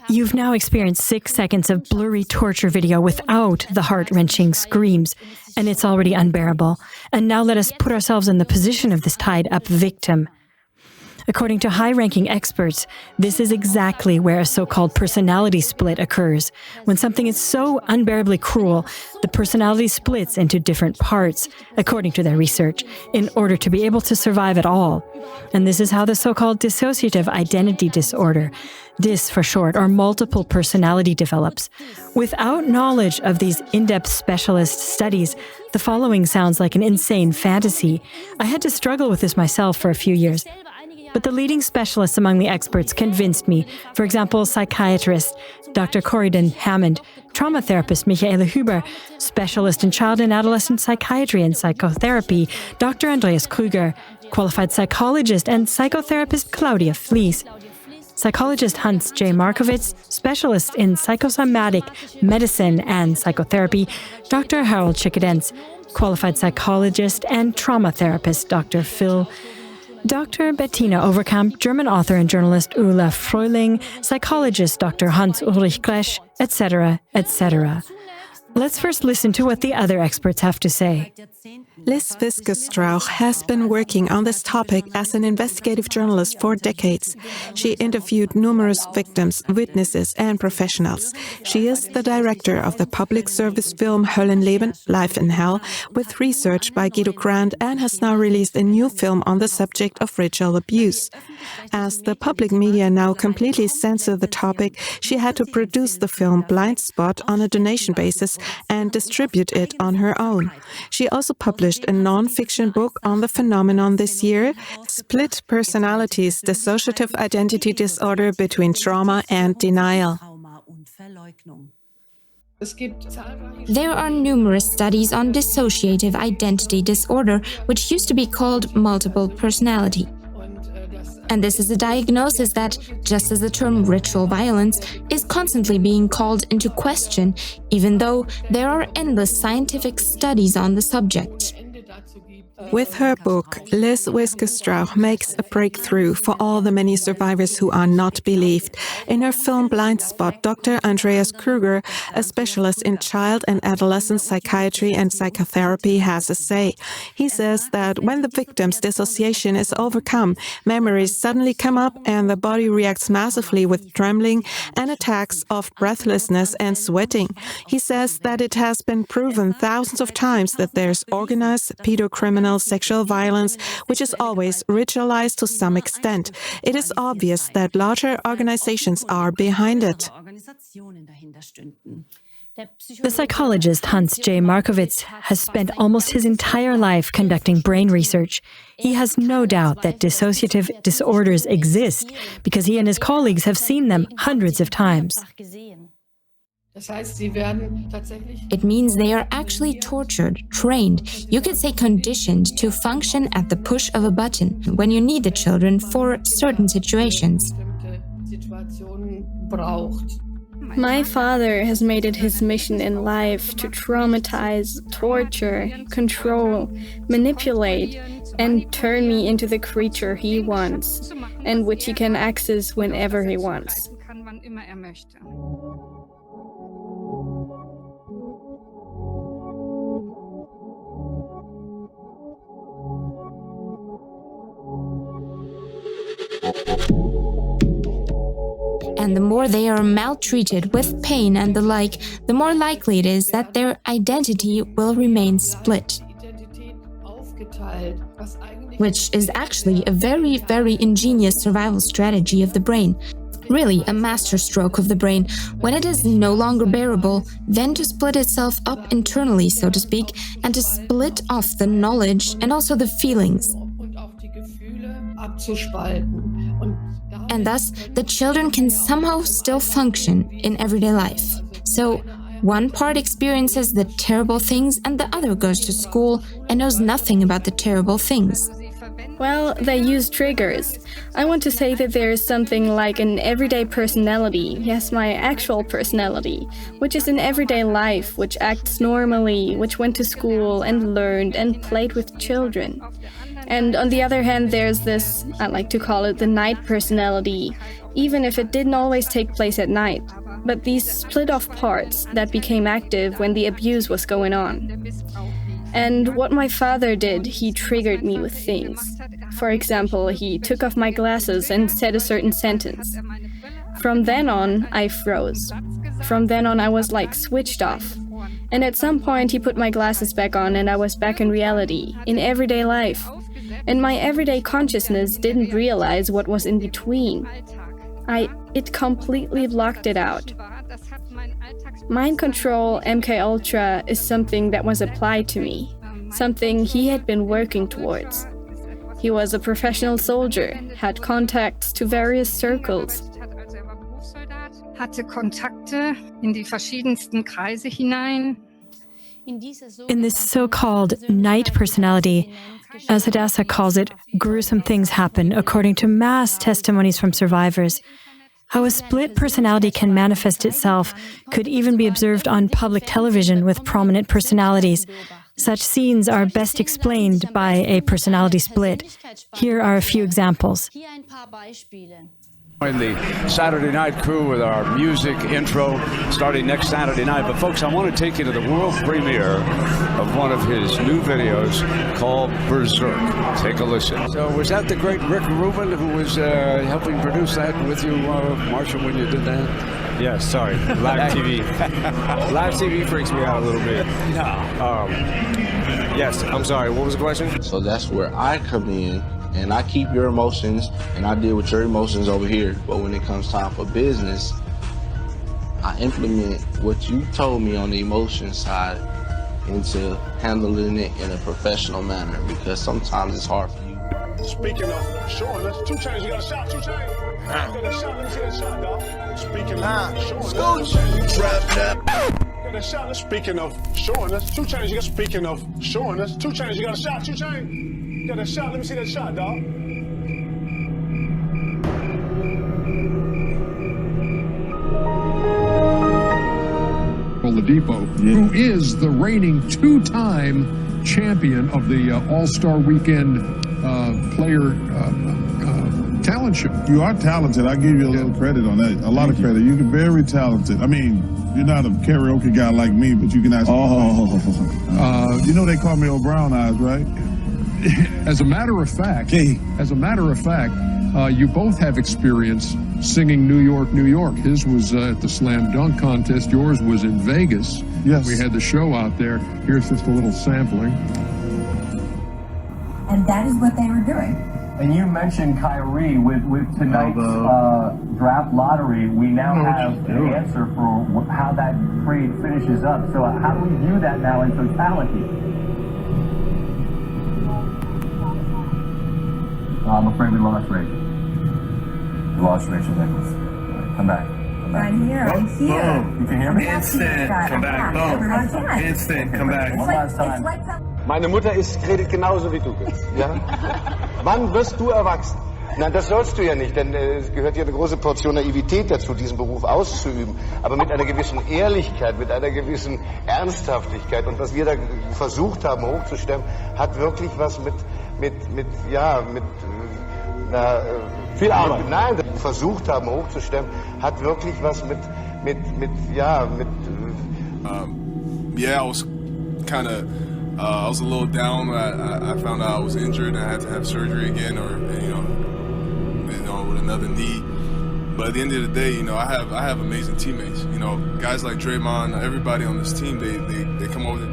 You've now experienced 6 seconds of blurry torture video without the heart-wrenching screams, and it's already unbearable. And now let us put ourselves in the position of this tied-up victim. According to high-ranking experts, this is exactly where a so-called personality split occurs. When something is so unbearably cruel, the personality splits into different parts, according to their research, in order to be able to survive at all. And this is how the so-called dissociative identity disorder, DIS for short, or multiple personality develops. Without knowledge of these in-depth specialist studies, the following sounds like an insane fantasy. I had to struggle with this myself for a few years. But the leading specialists among the experts convinced me. For example, psychiatrist Dr. Corydon Hammond, trauma therapist Michaela Huber, specialist in child and adolescent psychiatry and psychotherapy Dr. Andreas Krüger, qualified psychologist and psychotherapist Claudia Flies, psychologist Hans J. Markowitz, specialist in psychosomatic medicine and psychotherapy Dr. Harold Schickedenz, qualified psychologist and trauma therapist Dr. Phil Dr. Bettina Overkamp, German author and journalist Ulla Freuling, psychologist Dr. Hans-Ulrich Glesch, etc., etc. Let's first listen to what the other experts have to say. Liz Wiske-Strauch has been working on this topic as an investigative journalist for decades. She interviewed numerous victims, witnesses, and professionals. She is the director of the public service film Höllenleben, Life in Hell, with research by Guido Grant, and has now released a new film on the subject of ritual abuse. As the public media now completely censor the topic, she had to produce the film Blind Spot on a donation basis and distribute it on her own. She also published a non-fiction book on the phenomenon this year, Split Personalities, Dissociative Identity Disorder Between Trauma and Denial. There are numerous studies on dissociative identity disorder, which used to be called multiple personality. And this is a diagnosis that, just as the term ritual violence, is constantly being called into question, even though there are endless scientific studies on the subject. With her book, Liz Wiske-Strauch makes a breakthrough for all the many survivors who are not believed. In her film Blind Spot, Dr. Andreas Kruger, a specialist in child and adolescent psychiatry and psychotherapy, has a say. He says that when the victim's dissociation is overcome, memories suddenly come up and the body reacts massively with trembling and attacks of breathlessness and sweating. He says that it has been proven thousands of times that there's organized pedocriminal sexual violence, which is always ritualized to some extent. It is obvious that larger organizations are behind it. The psychologist Hans J. Markowitz has spent almost his entire life conducting brain research. He has no doubt that dissociative disorders exist because he and his colleagues have seen them hundreds of times. It means they are actually tortured, trained, you could say conditioned to function at the push of a button when you need the children for certain situations. My father has made it his mission in life to traumatize, torture, control, manipulate, and turn me into the creature he wants, and which he can access whenever he wants. And the more they are maltreated with pain and the like, the more likely it is that their identity will remain split. Which is actually a very, very ingenious survival strategy of the brain. Really a masterstroke of the brain, when it is no longer bearable, then to split itself up internally, so to speak, and to split off the knowledge and also the feelings. And thus, the children can somehow still function in everyday life. So, one part experiences the terrible things and the other goes to school and knows nothing about the terrible things. Well, they use triggers. I want to say that there is something like an everyday personality, yes, my actual personality, which is in everyday life, which acts normally, which went to school and learned and played with children. And on the other hand, there's this, I like to call it the night personality, even if it didn't always take place at night. But these split-off parts that became active when the abuse was going on. And what my father did, he triggered me with things. For example, he took off my glasses and said a certain sentence. From then on, I froze. From then on, I was like switched off. And at some point, he put my glasses back on and I was back in reality, in everyday life. And my everyday consciousness didn't realize what was in between. It completely blocked it out. Mind control MKUltra is something that was applied to me, something he had been working towards. He was a professional soldier, had contacts to various circles. Hatte Kontakte in die verschiedensten Kreise hinein. In this so-called night personality, as Hadassah calls it, gruesome things happen according to mass testimonies from survivors. How a split personality can manifest itself could even be observed on public television with prominent personalities. Such scenes are best explained by a personality split. Here are a few examples. In the Saturday Night Crew with our music intro starting next Saturday night. But folks, I want to take you to the world premiere of one of his new videos called Berserk. Take a listen. So was that the great Rick Rubin who was helping produce that with you, Marshall, when you did that? Yes, sorry. Live TV. Live TV freaks me out a little bit. Yes, I'm sorry. What was the question? So that's where I come in. And I keep your emotions, and I deal with your emotions over here. But when it comes time for business, I implement what you told me on the emotion side into handling it in a professional manner, because sometimes it's hard for you. Speaking of showing us, 2 Chainz, you got a shot, 2 Chainz. You got a shot, let me see that shot, dog. Speaking of showing us, 2 Chainz, you got a shot. Speaking of showing us, 2 Chainz, you got speaking of showing us, 2 Chainz, you got a shot, 2 Chainz. Got a shot. Let me see that shot, dog. Oladipo, who is the reigning 2-time champion of the All-Star Weekend player talent show. You are talented. I give you a little credit on that. A lot of credit. You're very talented. I mean, you're not a karaoke guy like me, but you can actually. You know they call me Old Brown Eyes, right? As a matter of fact, you both have experience singing New York, New York. His was at the Slam Dunk Contest. Yours was in Vegas. Yes. We had the show out there. Here's just a little sampling. And that is what they were doing. And you mentioned Kyrie with tonight's draft lottery. We now have an answer for how that trade finishes up. So how do we view that now in totality? I'm afraid we lost Rachel. We lost Rachel Nichols. Come back. I'm here. I'm here. You can hear me? Instant. Come back. Instant. Come back. One last time. Meine Mutter redet genauso wie du bist. Ja? Wann wirst du erwachsen? Nein, das sollst du ja nicht, denn es gehört ja eine große Portion Naivität dazu, diesen Beruf auszuüben. Aber mit einer gewissen Ehrlichkeit, mit einer gewissen Ernsthaftigkeit. Und was wir da versucht haben hochzustemmen, hat wirklich was mit viel Arbeit. Nein, versucht haben hochzustemmen, hat wirklich was Yeah, I was kind of, I was a little down. I found out I was injured and I had to have surgery again, or with another knee. But at the end of the day, I have amazing teammates. Guys like Draymond, everybody on this team, they come over.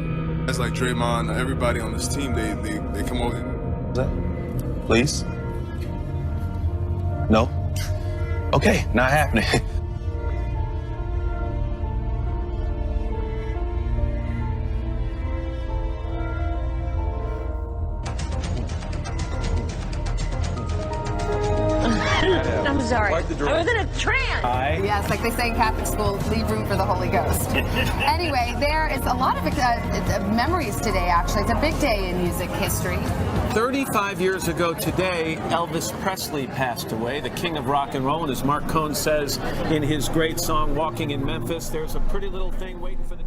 Guys like Draymond, everybody on this team, they come over. Please? No? Okay, not happening. I'm sorry. I was in a trance. Yes, like they say in Catholic school, leave room for the Holy Ghost. Anyway, there is a lot of memories today, actually. It's a big day in music history. 35 years ago today, Elvis Presley passed away, the king of rock and roll. And as Mark Cohn says in his great song, Walking in Memphis, there's a pretty little thing waiting for the...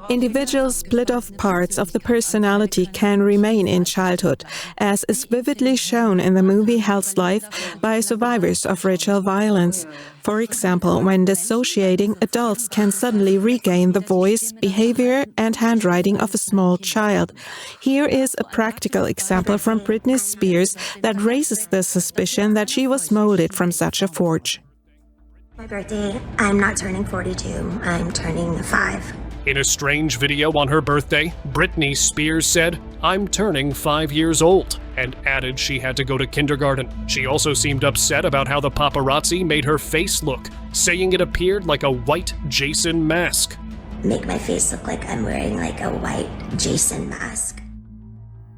Individual split-off parts of the personality can remain in childhood, as is vividly shown in the movie Hell's Life by survivors of ritual violence. For example, when dissociating, adults can suddenly regain the voice, behavior, and handwriting of a small child. Here is a practical example from Britney Spears that raises the suspicion that she was molded from such a forge. My birthday, I'm not turning 42, I'm turning 5. In a strange video on her birthday, Britney Spears said, "I'm turning 5 years old," and added she had to go to kindergarten. She also seemed upset about how the paparazzi made her face look, saying it appeared like a white Jason mask. Make my face look like I'm wearing like a white Jason mask.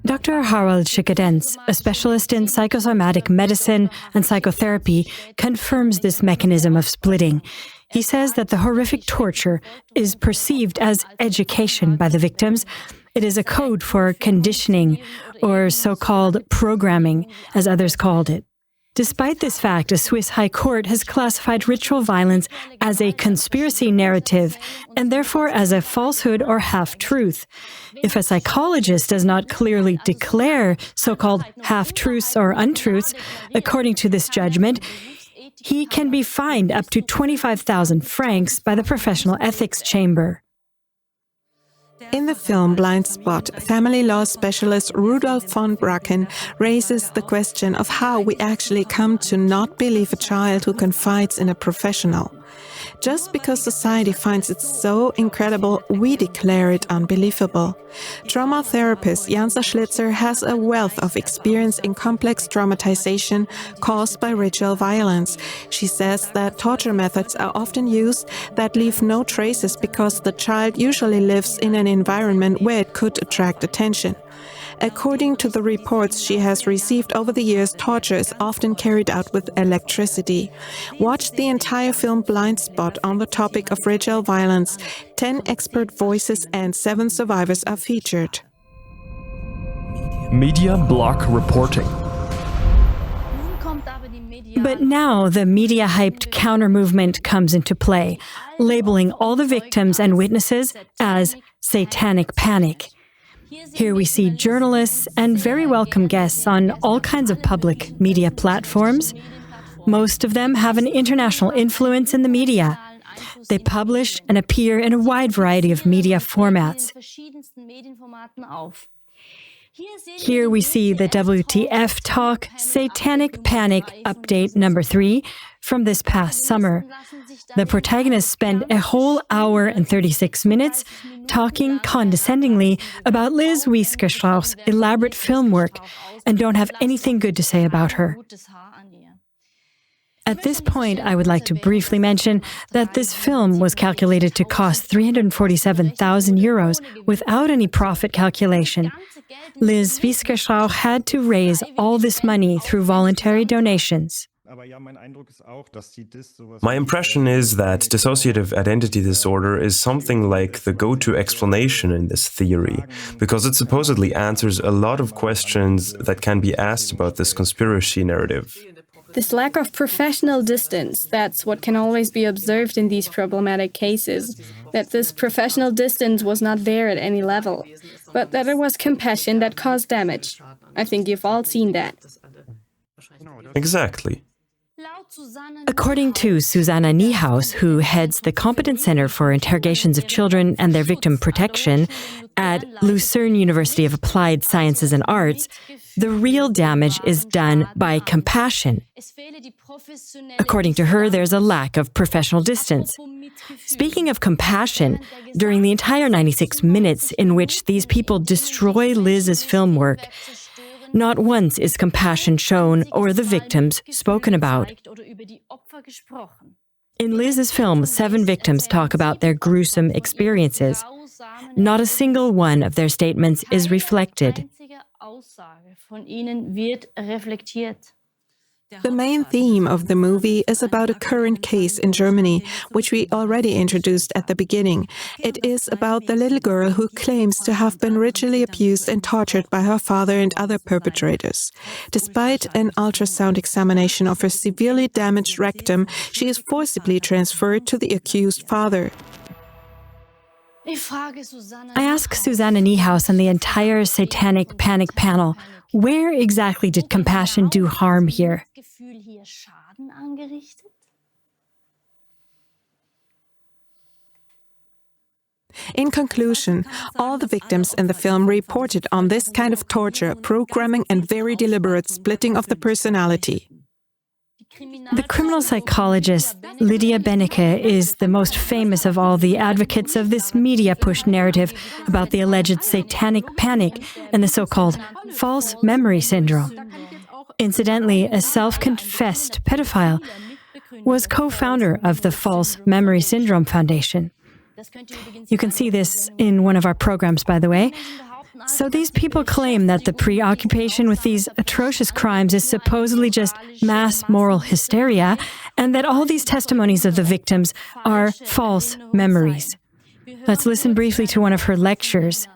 Dr. Harald Schickedenz, a specialist in psychosomatic medicine and psychotherapy, confirms this mechanism of splitting. He says that the horrific torture is perceived as education by the victims. It is a code for conditioning, or so-called programming, as others called it. Despite this fact, a Swiss high court has classified ritual violence as a conspiracy narrative and therefore as a falsehood or half-truth. If a psychologist does not clearly declare so-called half-truths or untruths, according to this judgment, he can be fined up to 25,000 francs by the Professional Ethics Chamber. In the film Blind Spot, family law specialist Rudolf von Bracken raises the question of how we actually come to not believe a child who confides in a professional. Just because society finds it so incredible, we declare it unbelievable. Trauma therapist Jansa Schlitzer has a wealth of experience in complex traumatization caused by ritual violence. She says that torture methods are often used that leave no traces because the child usually lives in an environment where it could attract attention. According to the reports she has received over the years, torture is often carried out with electricity. Watch the entire film Blind Spot on the topic of ritual violence. 10 expert voices and 7 survivors are featured. Media block reporting. But now the media-hyped counter-movement comes into play, labeling all the victims and witnesses as satanic panic. Here we see journalists and very welcome guests on all kinds of public media platforms. Most of them have an international influence in the media. They publish and appear in a wide variety of media formats. Here we see the WTF Talk Satanic Panic Update number 3 from this past summer. The protagonists spend a whole hour and 36 minutes talking condescendingly about Liz Wieskestrauch's elaborate film work and don't have anything good to say about her. At this point, I would like to briefly mention that this film was calculated to cost 347,000 euros without any profit calculation. Liz Wieskestrauch had to raise all this money through voluntary donations. My impression is that dissociative identity disorder is something like the go-to explanation in this theory, because it supposedly answers a lot of questions that can be asked about this conspiracy narrative. This lack of professional distance, that's what can always be observed in these problematic cases, that this professional distance was not there at any level, but that it was compassion that caused damage. I think you've all seen that. Exactly. According to Susanna Niehaus, who heads the Competence Center for Interrogations of Children and Their Victim Protection at Lucerne University of Applied Sciences and Arts, the real damage is done by compassion. According to her, there's a lack of professional distance. Speaking of compassion, during the entire 96 minutes in which these people destroy Liz's film work, not once is compassion shown or the victims spoken about. In Liz's film, 7 victims talk about their gruesome experiences. Not a single one of their statements is reflected. The main theme of the movie is about a current case in Germany, which we already introduced at the beginning. It is about the little girl who claims to have been ritually abused and tortured by her father and other perpetrators. Despite an ultrasound examination of her severely damaged rectum, she is forcibly transferred to the accused father. I ask Susanna Niehaus and the entire Satanic Panic panel, where exactly did compassion do harm here? In conclusion, all the victims in the film reported on this kind of torture, programming and very deliberate splitting of the personality. The criminal psychologist Lydia Benecke is the most famous of all the advocates of this media-pushed narrative about the alleged satanic panic and the so-called false memory syndrome. Incidentally, a self-confessed pedophile was co-founder of the False Memory Syndrome Foundation. You can see this in one of our programs, by the way. So these people claim that the preoccupation with these atrocious crimes is supposedly just mass moral hysteria, and that all these testimonies of the victims are false memories. Let's listen briefly to one of her lectures.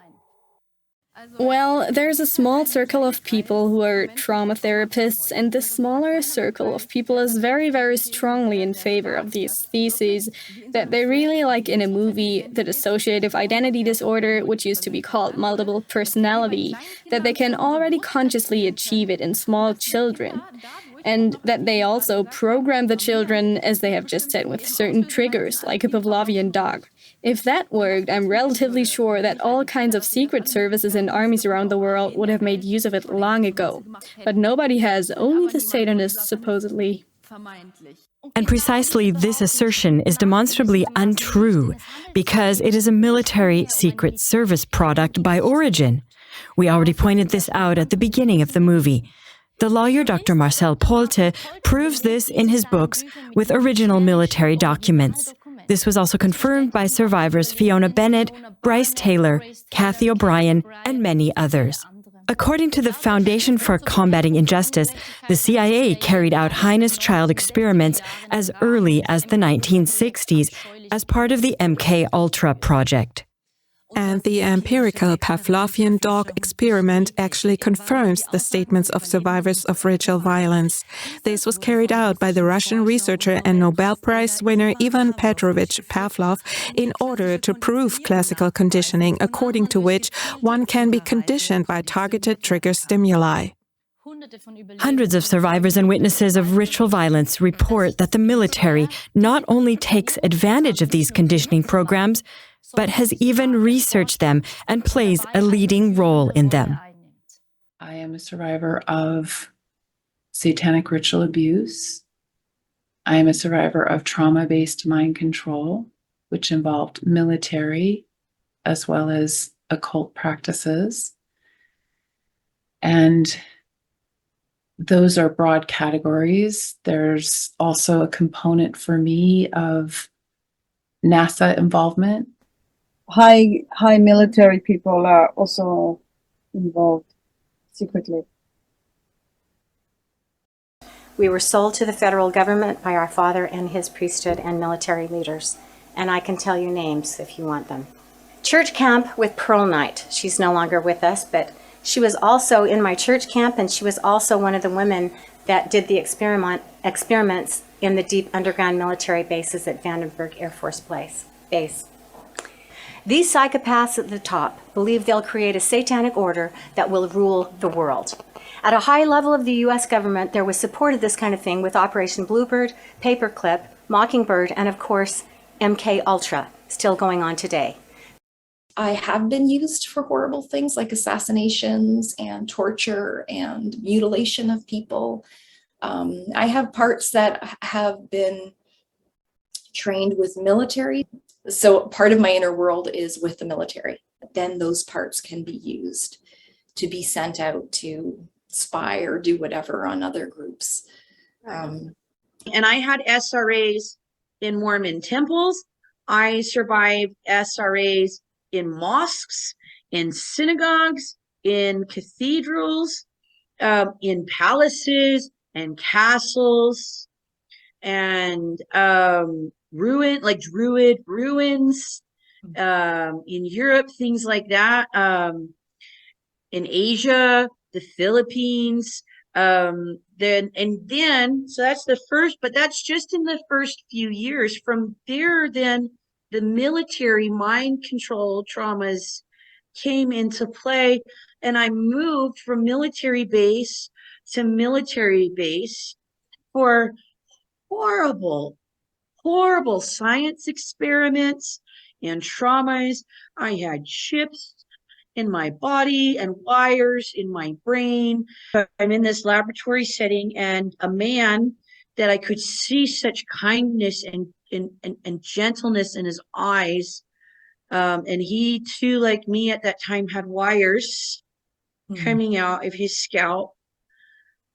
Well, there's a small circle of people who are trauma therapists, and the smaller circle of people is very, very strongly in favor of these theses that they really like in a movie, the dissociative identity disorder, which used to be called multiple personality, that they can already consciously achieve it in small children. And that they also program the children, as they have just said, with certain triggers, like a Pavlovian dog. If that worked, I'm relatively sure that all kinds of secret services and armies around the world would have made use of it long ago. But nobody has, only the Satanists, supposedly. And precisely this assertion is demonstrably untrue, because it is a military secret service product by origin. We already pointed this out at the beginning of the movie. The lawyer Dr. Marcel Polte proves this in his books with original military documents. This was also confirmed by survivors Fiona Bennett, Bryce Taylor, Kathy O'Brien, and many others. According to the Foundation for Combating Injustice, the CIA carried out heinous child experiments as early as the 1960s as part of the MK Ultra project. And the empirical Pavlovian dog experiment actually confirms the statements of survivors of ritual violence. This was carried out by the Russian researcher and Nobel Prize winner Ivan Petrovich Pavlov in order to prove classical conditioning, according to which one can be conditioned by targeted trigger stimuli. Hundreds of survivors and witnesses of ritual violence report that the military not only takes advantage of these conditioning programs, but has even researched them and plays a leading role in them. I am a survivor of satanic ritual abuse. I am a survivor of trauma-based mind control, which involved military as well as occult practices. And those are broad categories. There's also a component for me of NASA involvement. High military people are also involved secretly. We were sold to the federal government by our father and his priesthood and military leaders, and I can tell you names if you want them. Church camp with Pearl Knight. She's no longer with us, but she was also in my church camp, and she was also one of the women that did the experiments in the deep underground military bases at Vandenberg Air Force Base. These psychopaths at the top believe they'll create a satanic order that will rule the world. At a high level of the U.S. government, there was support of this kind of thing with Operation Bluebird, Paperclip, Mockingbird, and of course, MK Ultra, still going on today. I have been used for horrible things like assassinations and torture and mutilation of people. I have parts that have been trained with military. So part of my inner world is with the military. Then those parts can be used to be sent out to spy or do whatever on other groups. And I had SRAs in Mormon temples. I survived SRAs in mosques, in synagogues, in cathedrals, in palaces and castles, and Druid ruins, in Europe, things like that, in Asia, the Philippines, so that's the first, but that's just in the first few years. From there, then the military mind control traumas came into play, and I moved from military base to military base for horrible science experiments and traumas. I had chips in my body and wires in my brain. I'm in this laboratory setting, and a man that I could see such kindness and gentleness in his eyes. And he too, like me at that time, had wires coming out of his scalp.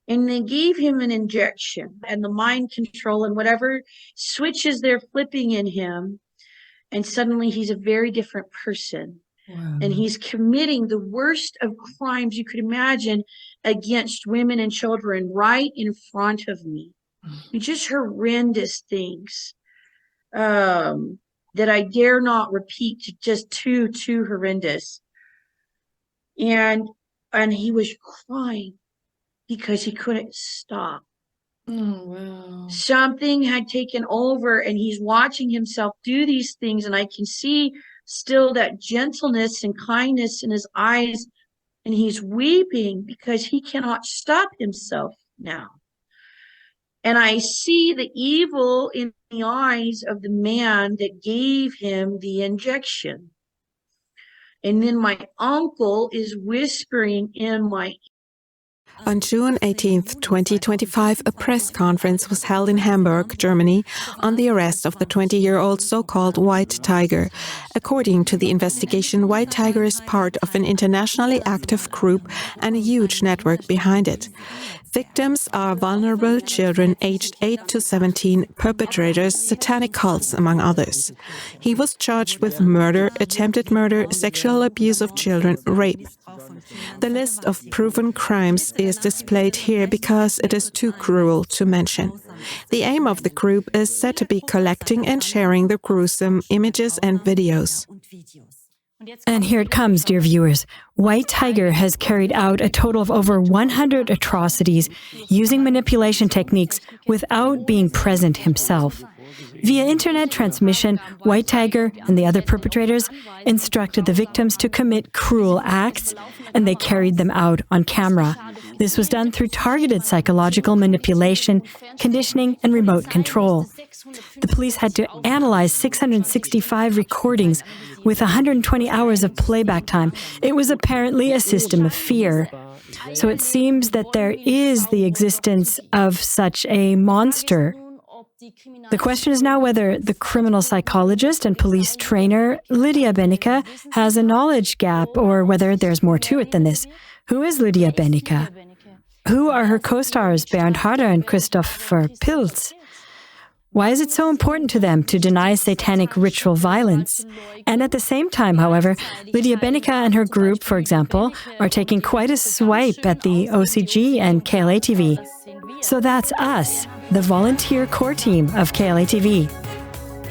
And they gave him an injection, and the mind control and whatever switches they're flipping in him. And suddenly he's a very different person. Wow. And he's committing the worst of crimes you could imagine against women and children right in front of me. Just horrendous things that I dare not repeat, just too horrendous. and he was crying because he couldn't stop. Oh, wow. Something had taken over, and he's watching himself do these things, and I can see still that gentleness and kindness in his eyes, and he's weeping because he cannot stop himself now. And I see the evil in the eyes of the man that gave him the injection. And then my uncle is whispering in my ear. On June 18, 2025, a press conference was held in Hamburg, Germany, on the arrest of the 20-year-old so-called White Tiger. According to the investigation, White Tiger is part of an internationally active group and a huge network behind it. Victims are vulnerable children aged 8 to 17, perpetrators, satanic cults, among others. He was charged with murder, attempted murder, sexual abuse of children, rape. The list of proven crimes is displayed here because it is too cruel to mention. The aim of the group is said to be collecting and sharing the gruesome images and videos. And here it comes, dear viewers. White Tiger has carried out a total of over 100 atrocities using manipulation techniques without being present himself. Via internet transmission, White Tiger and the other perpetrators instructed the victims to commit cruel acts, and they carried them out on camera. This was done through targeted psychological manipulation, conditioning, and remote control. The police had to analyze 665 recordings with 120 hours of playback time. It was apparently a system of fear. So it seems that there is the existence of such a monster. The question is now whether the criminal psychologist and police trainer Lydia Benecke has a knowledge gap, or whether there's more to it than this. Who is Lydia Benecke? Who are her co-stars Bernd Harder and Christopher Pilz? Why is it so important to them to deny satanic ritual violence? And at the same time, however, Lydia Benecke and her group, for example, are taking quite a swipe at the OCG and KLA TV. So that's us, the volunteer core team of KLA TV.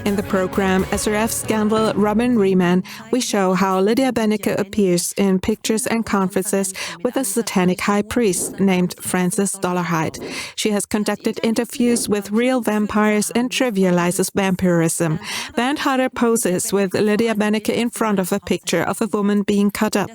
In the program SRF Scandal Robin Riemann, we show how Lydia Benecke appears in pictures and conferences with a satanic high priest named Francis Dollarhide. She has conducted interviews with real vampires and trivializes vampirism. Bernd Harder poses with Lydia Benecke in front of a picture of a woman being cut up.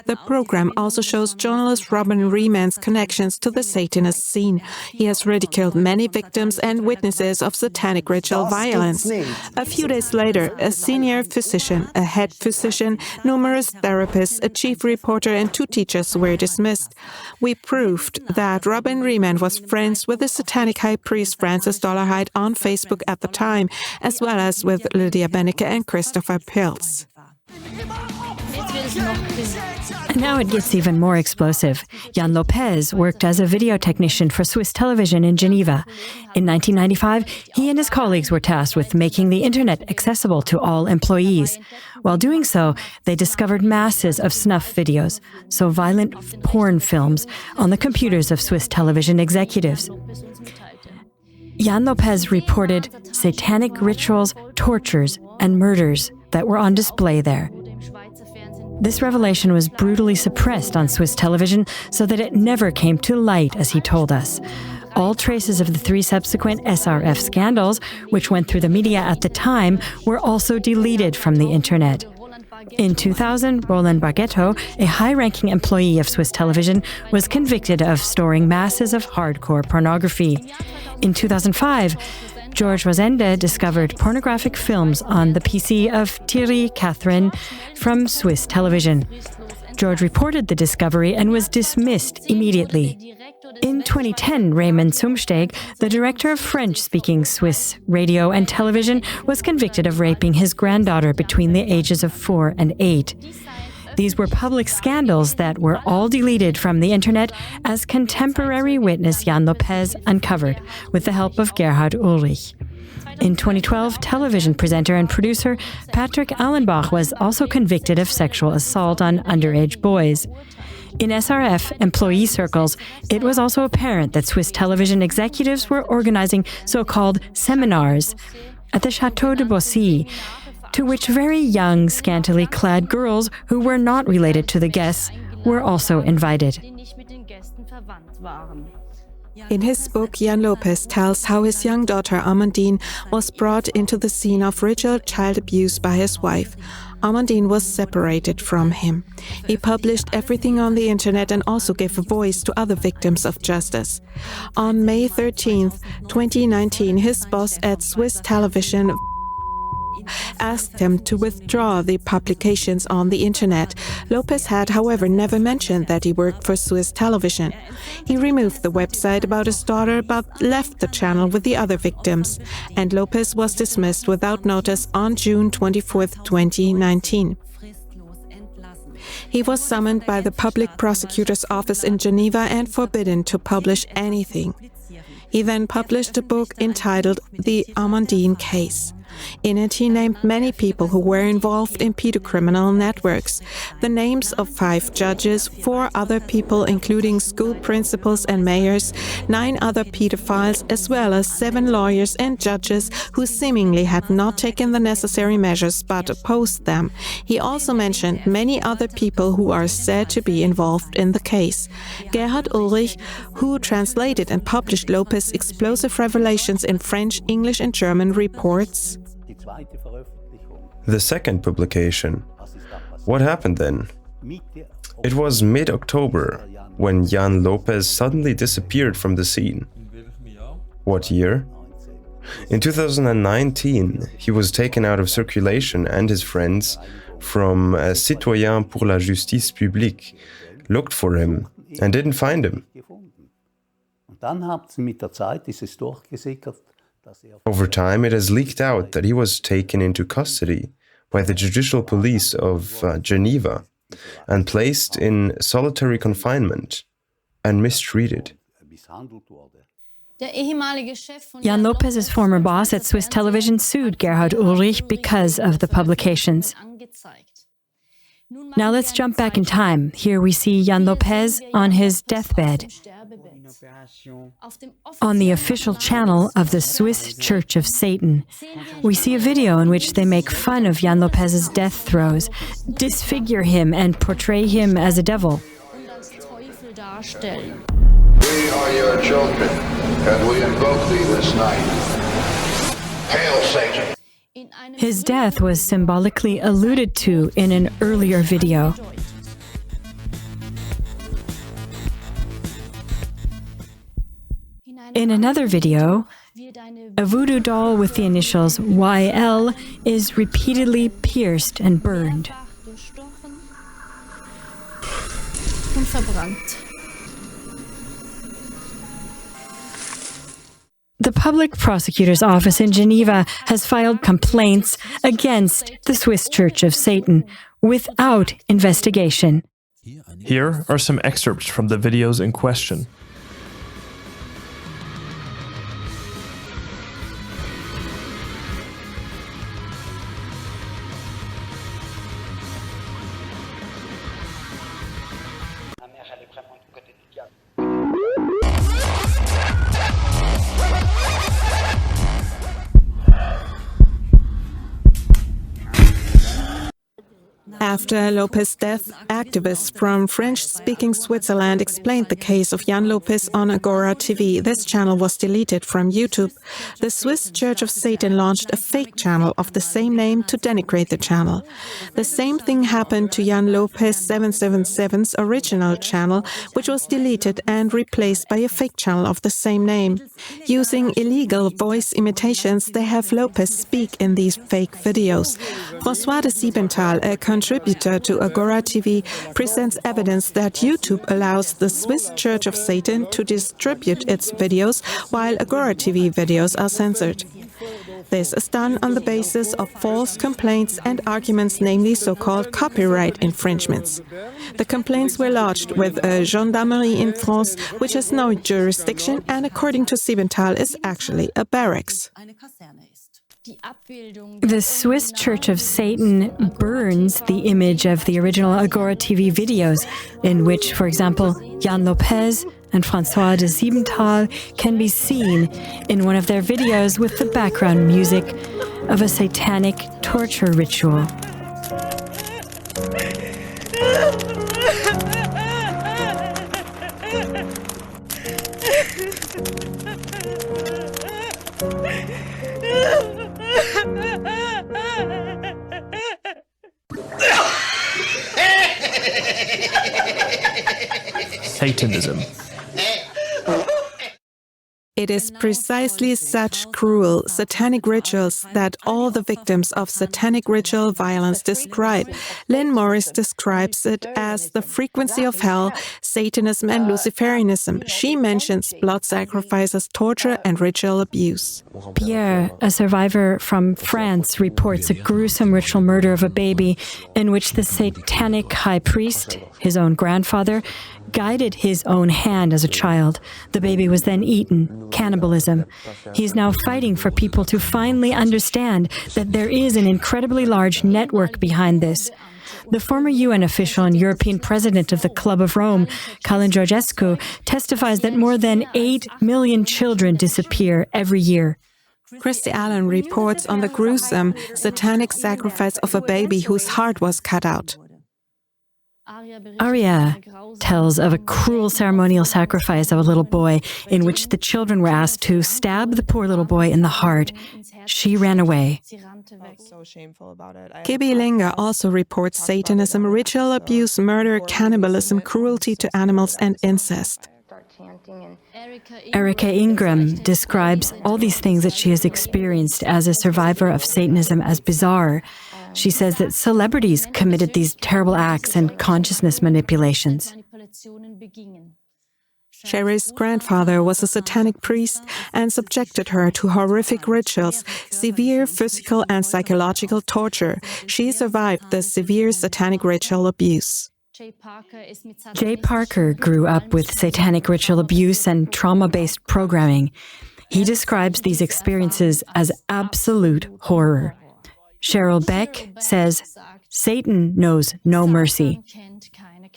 The program also shows journalist Robin Riemann's connections to the Satanist scene. He has ridiculed many victims and witnesses of satanic ritual violence. A few days later, a senior physician, a head physician, numerous therapists, a chief reporter, and 2 teachers were dismissed. We proved that Robin Riemann was friends with the satanic high priest Francis Dollarhide on Facebook at the time, as well as with Lydia Benecke and Christopher Pilz. And now it gets even more explosive. Jan Lopez worked as a video technician for Swiss television in Geneva. In 1995, he and his colleagues were tasked with making the internet accessible to all employees. While doing so, they discovered masses of snuff videos, so violent porn films, on the computers of Swiss television executives. Jan Lopez reported satanic rituals, tortures, and murders that were on display there. This revelation was brutally suppressed on Swiss television so that it never came to light, as he told us. All traces of the 3 subsequent SRF scandals, which went through the media at the time, were also deleted from the internet. In 2000, Roland Bargetto, a high-ranking employee of Swiss television, was convicted of storing masses of hardcore pornography. In 2005, George Rosende discovered pornographic films on the PC of Thierry Catherine from Swiss television. George reported the discovery and was dismissed immediately. In 2010, Raymond Zumsteg, the director of French-speaking Swiss radio and television, was convicted of raping his granddaughter between the ages of 4 and 8. These were public scandals that were all deleted from the internet, as contemporary witness Jan Lopez uncovered with the help of Gerhard Ulrich. In 2012, television presenter and producer Patrick Allenbach was also convicted of sexual assault on underage boys. In SRF employee circles, it was also apparent that Swiss television executives were organizing so-called seminars at the Château de Bossy, to which very young, scantily clad girls who were not related to the guests were also invited. In his book, Jan Lopez tells how his young daughter Amandine was brought into the scene of ritual child abuse by his wife. Amandine was separated from him. He published everything on the internet and also gave a voice to other victims of justice. On May 13, 2019, his boss at Swiss television asked him to withdraw the publications on the internet. Lopez had, however, never mentioned that he worked for Swiss television. He removed the website about his daughter but left the channel with the other victims, and Lopez was dismissed without notice on June 24, 2019. He was summoned by the public prosecutor's office in Geneva and forbidden to publish anything. He then published a book entitled The Amandine Case. In it, he named many people who were involved in pedocriminal networks. The names of 5 judges, 4 other people including school principals and mayors, 9 other pedophiles, as well as 7 lawyers and judges who seemingly had not taken the necessary measures but opposed them. He also mentioned many other people who are said to be involved in the case. Gerhard Ulrich, who translated and published Lopez's explosive revelations in French, English and German, reports, the second publication. What happened then? It was mid-October when Jan Lopez suddenly disappeared from the scene. What year? In 2019, he was taken out of circulation and his friends from Citoyens pour la Justice Publique looked for him and didn't find him. Over time, it has leaked out that he was taken into custody by the judicial police of Geneva and placed in solitary confinement and mistreated. Jan Lopez's former boss at Swiss television sued Gerhard Ulrich because of the publications. Now let's jump back in time. Here we see Jan Lopez on his deathbed. On the official channel of the Swiss Church of Satan, we see a video in which they make fun of Jan Lopez's death throes, disfigure him and portray him as a devil. We are your children, and we invoke thee this night. Hail, Satan! His death was symbolically alluded to in an earlier video. In another video, a voodoo doll with the initials YL is repeatedly pierced and burned. The public prosecutor's office in Geneva has filed complaints against the Swiss Church of Satan without investigation. Here are some excerpts from the videos in question. After Lopez's death, activists from French-speaking Switzerland explained the case of Jan Lopez on Agora TV. This channel was deleted from YouTube. The Swiss Church of Satan launched a fake channel of the same name to denigrate the channel. The same thing happened to Jan Lopez 777's original channel, which was deleted and replaced by a fake channel of the same name. Using illegal voice imitations, they have Lopez speak in these fake videos. François de Siebenthal, a contributor to Agora TV, presents evidence that YouTube allows the Swiss Church of Satan to distribute its videos while Agora TV videos are censored. This is done on the basis of false complaints and arguments, namely so-called copyright infringements. The complaints were lodged with a gendarmerie in France, which has no jurisdiction and, according to Siebenthal, is actually a barracks. The Swiss Church of Satan burns the image of the original Agora TV videos, in which, for example, Jan Lopez and François de Siebenthal can be seen in one of their videos with the background music of a satanic torture ritual. Satanism. It is precisely such cruel, satanic rituals that all the victims of satanic ritual violence describe. Lynn Morris describes it as the frequency of hell, Satanism and Luciferianism. She mentions blood sacrifices, torture and ritual abuse. Pierre, a survivor from France, reports a gruesome ritual murder of a baby in which the satanic high priest, his own grandfather, guided his own hand as a child. The baby was then eaten. Cannibalism. He's now fighting for people to finally understand that there is an incredibly large network behind this. The former UN official and European president of the Club of Rome, Calin Georgescu, testifies that more than 8 million children disappear every year. Christy Allen reports on the gruesome, satanic sacrifice of a baby whose heart was cut out. Aria tells of a cruel ceremonial sacrifice of a little boy in which the children were asked to stab the poor little boy in the heart. She ran away. Kibi Linga also reports Satanism, ritual abuse, murder, cannibalism, cruelty to animals, and incest. Erica Ingram describes all these things that she has experienced as a survivor of Satanism as bizarre. She says that celebrities committed these terrible acts and consciousness manipulations. Sherry's grandfather was a satanic priest and subjected her to horrific rituals, severe physical and psychological torture. She survived the severe satanic ritual abuse. Jay Parker grew up with satanic ritual abuse and trauma-based programming. He describes these experiences as absolute horror. Cheryl Beck says, Satan knows no mercy.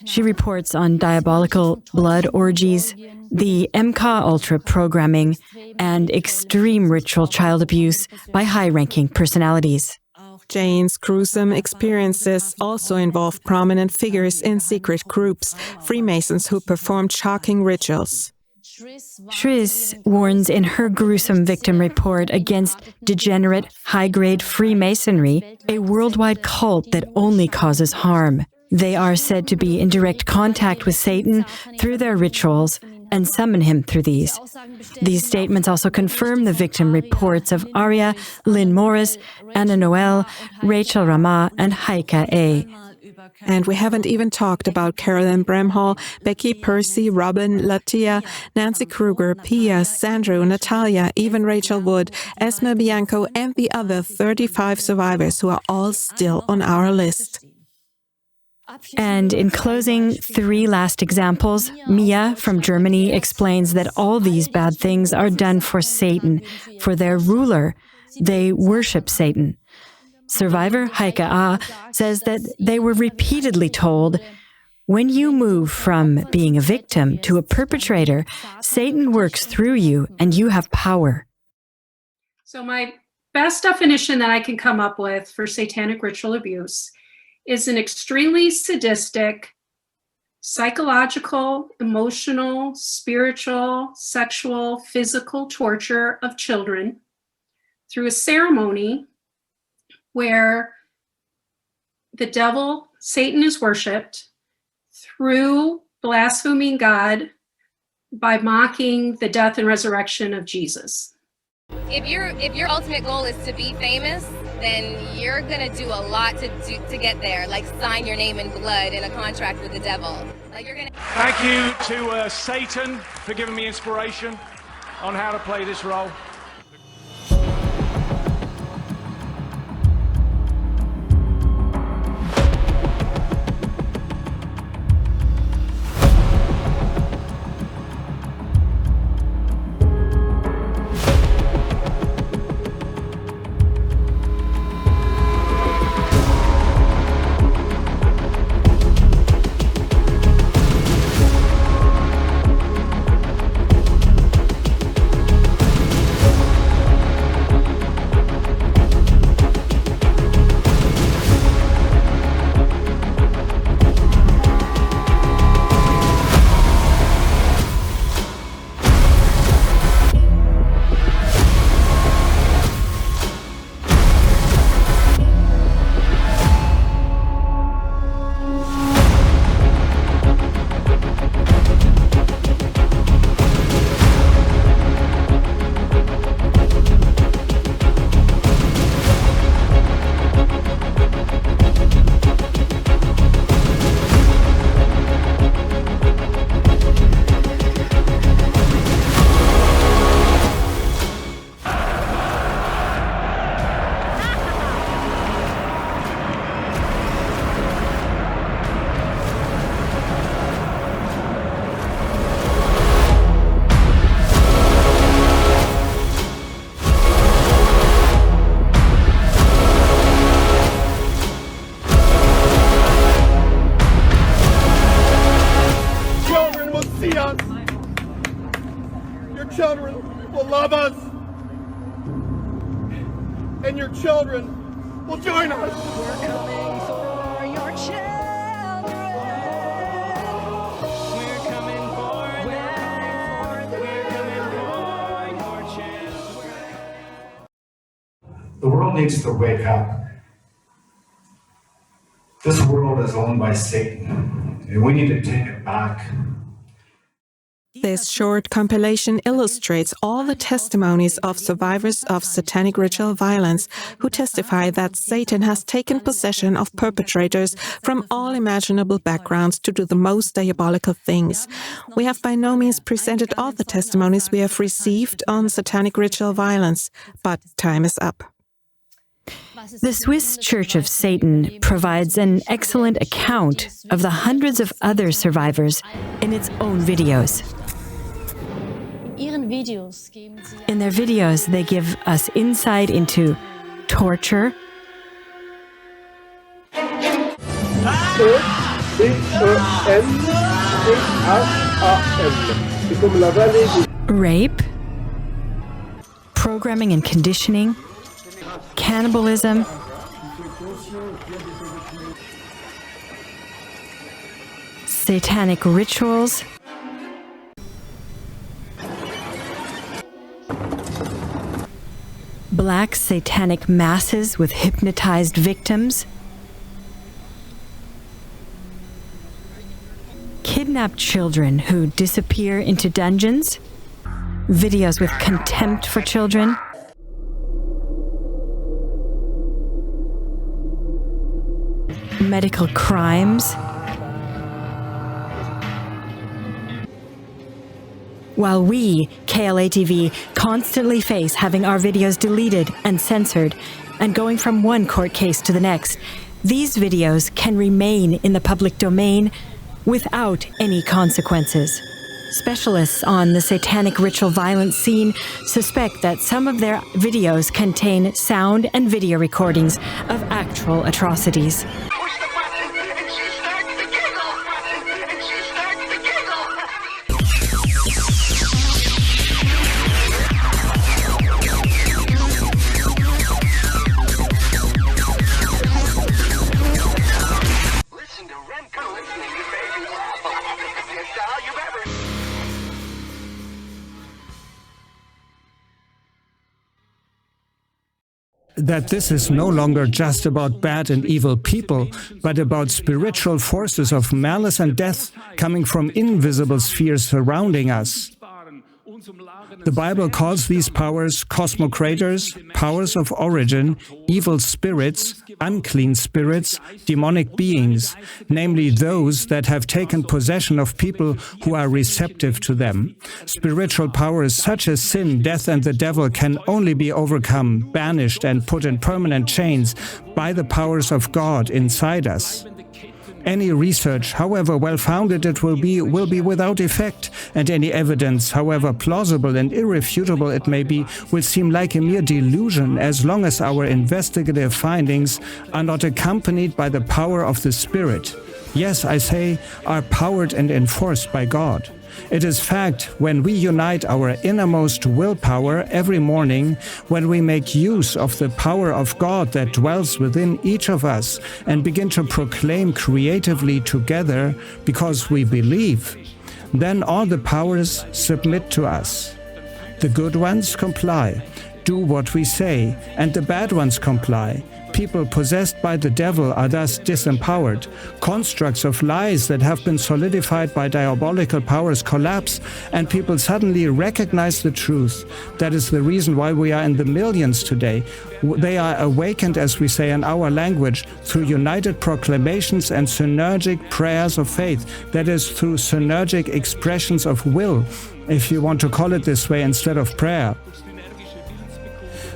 She reports on diabolical blood orgies, the MK Ultra programming, and extreme ritual child abuse by high-ranking personalities. Jane's gruesome experiences also involve prominent figures in secret groups, Freemasons who performed shocking rituals. Shriz warns in her gruesome victim report against degenerate, high-grade Freemasonry, a worldwide cult that only causes harm. They are said to be in direct contact with Satan through their rituals and summon him through these. These statements also confirm the victim reports of Aria, Lynn Morris, Anna Noel, Rachel Rama, and Heike A. And we haven't even talked about Carolyn Bramhall, Becky Percy, Robin, Latia, Nancy Kruger, Pia, Sandro, Natalia, even Rachel Wood, Esme Bianco, and the other 35 survivors who are all still on our list. And in closing, 3 last examples. Mia from Germany explains that all these bad things are done for Satan, for their ruler. They worship Satan. Survivor Heike A. says that they were repeatedly told, when you move from being a victim to a perpetrator, Satan works through you and you have power. So my best definition that I can come up with for satanic ritual abuse is an extremely sadistic, psychological, emotional, spiritual, sexual, physical torture of children through a ceremony where the devil, Satan, is worshipped through blaspheming God by mocking the death and resurrection of Jesus. If your ultimate goal is to be famous, then you're gonna do a lot to get there, like sign your name in blood in a contract with the devil. Like you're gonna. Thank you to Satan for giving me inspiration on how to play this role. will join us. We're coming for your children. We're coming for them. We're coming for your children. The world needs to wake up. This world is owned by Satan, and we need to take it back. This short compilation illustrates all the testimonies of survivors of satanic ritual violence who testify that Satan has taken possession of perpetrators from all imaginable backgrounds to do the most diabolical things. We have by no means presented all the testimonies we have received on satanic ritual violence, but time is up. The Swiss Church of Satan provides an excellent account of the hundreds of other survivors in its own videos. In their videos, they give us insight into torture, rape, programming and conditioning, cannibalism, satanic rituals, black satanic masses with hypnotized victims, kidnapped children who disappear into dungeons, videos with contempt for children, medical crimes. While we, KLA-TV, constantly face having our videos deleted and censored and going from one court case to the next, these videos can remain in the public domain without any consequences. Specialists on the satanic ritual violence scene suspect that some of their videos contain sound and video recordings of actual atrocities. That this is no longer just about bad and evil people, but about spiritual forces of malice and death coming from invisible spheres surrounding us. The Bible calls these powers cosmocrators, powers of origin, evil spirits, unclean spirits, demonic beings, namely those that have taken possession of people who are receptive to them. Spiritual powers such as sin, death, and the devil can only be overcome, banished, and put in permanent chains by the powers of God inside us. Any research, however well-founded it will be without effect, and any evidence, however plausible and irrefutable it may be, will seem like a mere delusion as long as our investigative findings are not accompanied by the power of the Spirit. Yes, I say, are powered and enforced by God. It is fact when we unite our innermost willpower every morning, when we make use of the power of God that dwells within each of us and begin to proclaim creatively together because we believe, then all the powers submit to us. The good ones comply, do what we say, and the bad ones comply. People possessed by the devil are thus disempowered. Constructs of lies that have been solidified by diabolical powers collapse, and people suddenly recognize the truth. That is the reason why we are in the millions today. They are awakened, as we say in our language, through united proclamations and synergic prayers of faith. That is, through synergic expressions of will, if you want to call it this way instead of prayer.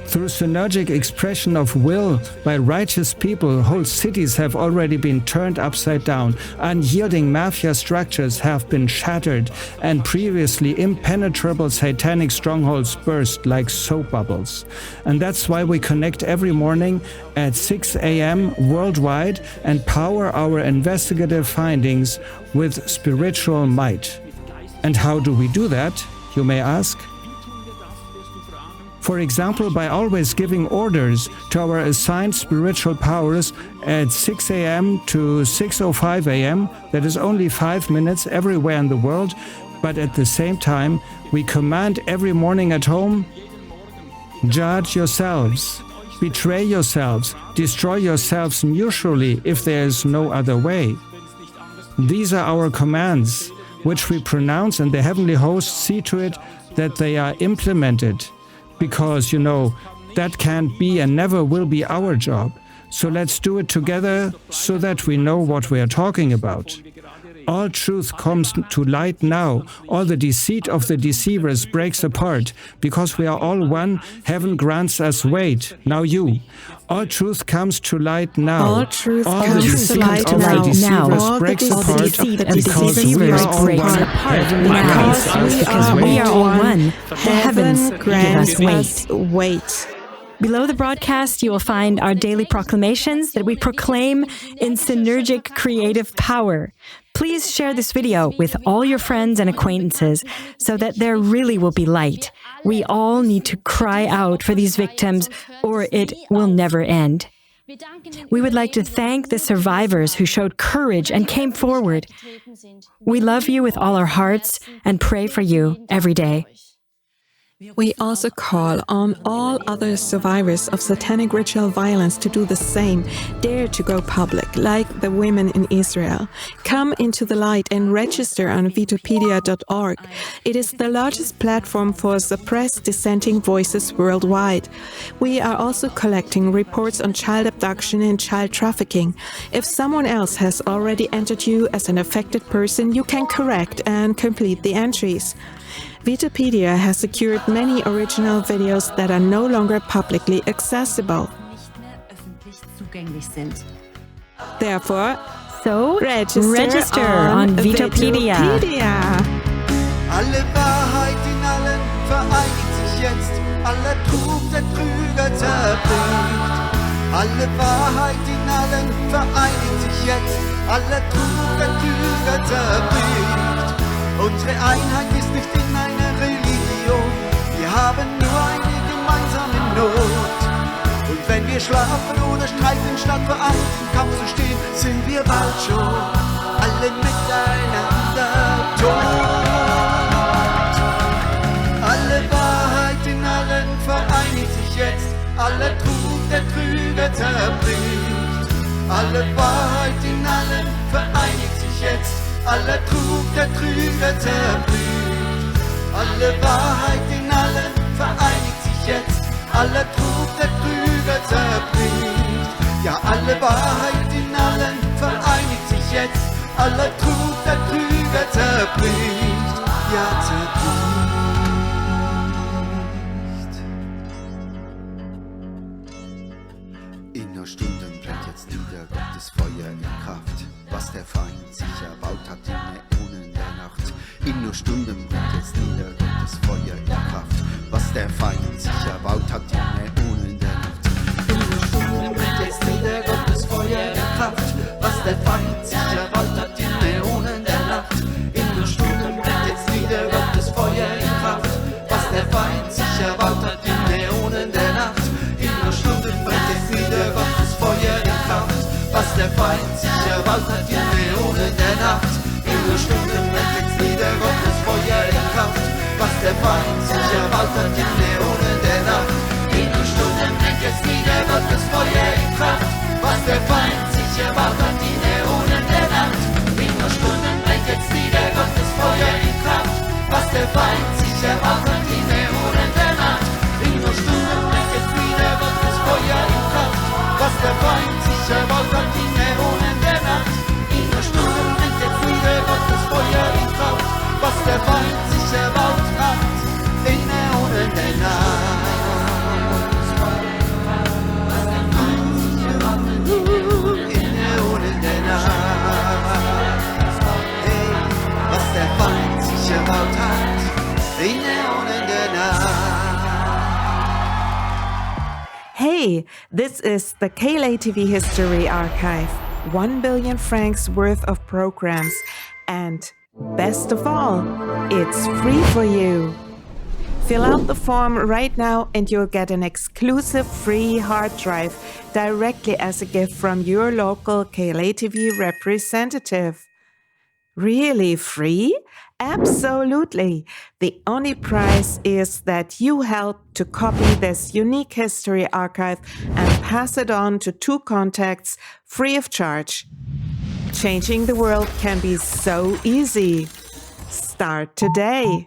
Through synergic expression of will by righteous people, whole cities have already been turned upside down, unyielding mafia structures have been shattered, and previously impenetrable satanic strongholds burst like soap bubbles. And that's why we connect every morning at 6 a.m. worldwide and power our investigative findings with spiritual might. And how do we do that, you may ask? For example, by always giving orders to our assigned spiritual powers at 6 a.m. to 6:05 a.m., that is only 5 minutes everywhere in the world, but at the same time, we command every morning at home, judge yourselves, betray yourselves, destroy yourselves mutually if there is no other way. These are our commands, which we pronounce, and the heavenly hosts see to it that they are implemented. Because, that can't be and never will be our job. So let's do it together so that we know what we are talking about. All truth comes to light now. All the deceit of the deceivers breaks apart. Because we are all one, heaven grants us weight. Now you. All truth comes to light now. All truth all comes to light of now. the deceivers All breaks the apart deceit of the because deceivers we are all breaks one. apart. Heaven Because grants we are all one. The heavens give grants us us weight. Below the broadcast, you will find our daily proclamations that we proclaim in synergic creative power. Please share this video with all your friends and acquaintances so that there really will be light. We all need to cry out for these victims, or it will never end. We would like to thank the survivors who showed courage and came forward. We love you with all our hearts and pray for you every day. We also call on all other survivors of satanic ritual violence to do the same. Dare to go public, like the women in Israel. Come into the light and register on Vitopedia.org. It is the largest platform for suppressed dissenting voices worldwide. We are also collecting reports on child abduction and child trafficking. If someone else has already entered you as an affected person, you can correct and complete the entries. Vitopedia has secured many original videos that are no longer publicly accessible. Therefore, register on Vitopedia. Alle Wahrheit in allen vereinigt sich jetzt, aller Trug der Trüger zerbricht. Alle Wahrheit in allen vereinigt sich jetzt, aller Trug der Trüger zerbricht. Unsere Einheit ist nicht in einer Religion, wir haben nur eine gemeinsame Not. Und wenn wir schlafen oder streiten, statt vereint im Kampf zu stehen, sind wir bald schon alle miteinander tot. Alle Wahrheit in allen vereinigt sich jetzt, aller Trug der Trüger zerbricht. Alle Wahrheit in allen vereinigt sich jetzt, aller Trug der Trüger zerbricht. Alle Wahrheit in allen vereinigt sich jetzt, aller Trug der Trüger zerbricht. Ja, alle Wahrheit in allen vereinigt sich jetzt, aller Trug der Trüger zerbricht. Ja, zerbricht. In nur Stunden brennt jetzt nieder Gottes Feuer in Kraft. Was der Feind sich erbaut hat in Äonen der Nacht. In nur Stunden brennt jetzt nieder Gottes Feuer in Kraft. Was der Feind sich erbaut hat in Äonen der Nacht. In nur Stunden brennt jetzt nieder Gottes Feuer in Kraft. Was der Feind sich erbaut hat in Äonen der Nacht. In nur Stunden brennt jetzt nieder Gottes Feuer in Kraft. Was der Feind sich erbaut hat in Äonen der Nacht. In nur Stunden brennt jetzt nieder Gottes Feuer in Kraft. Was der Feind sich erbaut hat in Äonen der Nacht. In nur Stunden brennt jetzt nieder Gottes Feuer in Kraft. Was der Feind sich erbaut hat in Äonen der Nacht. In nur Stunden brennt jetzt nieder Gottes Feuer in Kraft. Was der Feind sich erbaut hat in Äonen der Nacht. In nur Stunden brennt jetzt nieder Gottes Feuer in Kraft. Was der Feind sich erbaut hat in Äonen der Nacht. In nur Stunden brennt jetzt nieder Gottes Feuer in Kraft. Was der Feind sich erbaut hat in Äonen der Nacht. In nur Stunden brennt jetzt nieder Gottes Feuer in Kraft. Was der Feind sich erbaut hat in Äonen der Nacht. In Äonen der Nacht. Hey, was der Feind sich erbaut hat in Äonen der Nacht. Hey, this is the KLA-TV History Archive. 1 billion francs worth of programs. And best of all, it's free for you. Fill out the form right now and you'll get an exclusive free hard drive directly as a gift from your local KLA TV representative. Really free? Absolutely. The only price is that you help to copy this unique history archive and pass it on to 2 contacts free of charge. Changing the world can be so easy. Start today.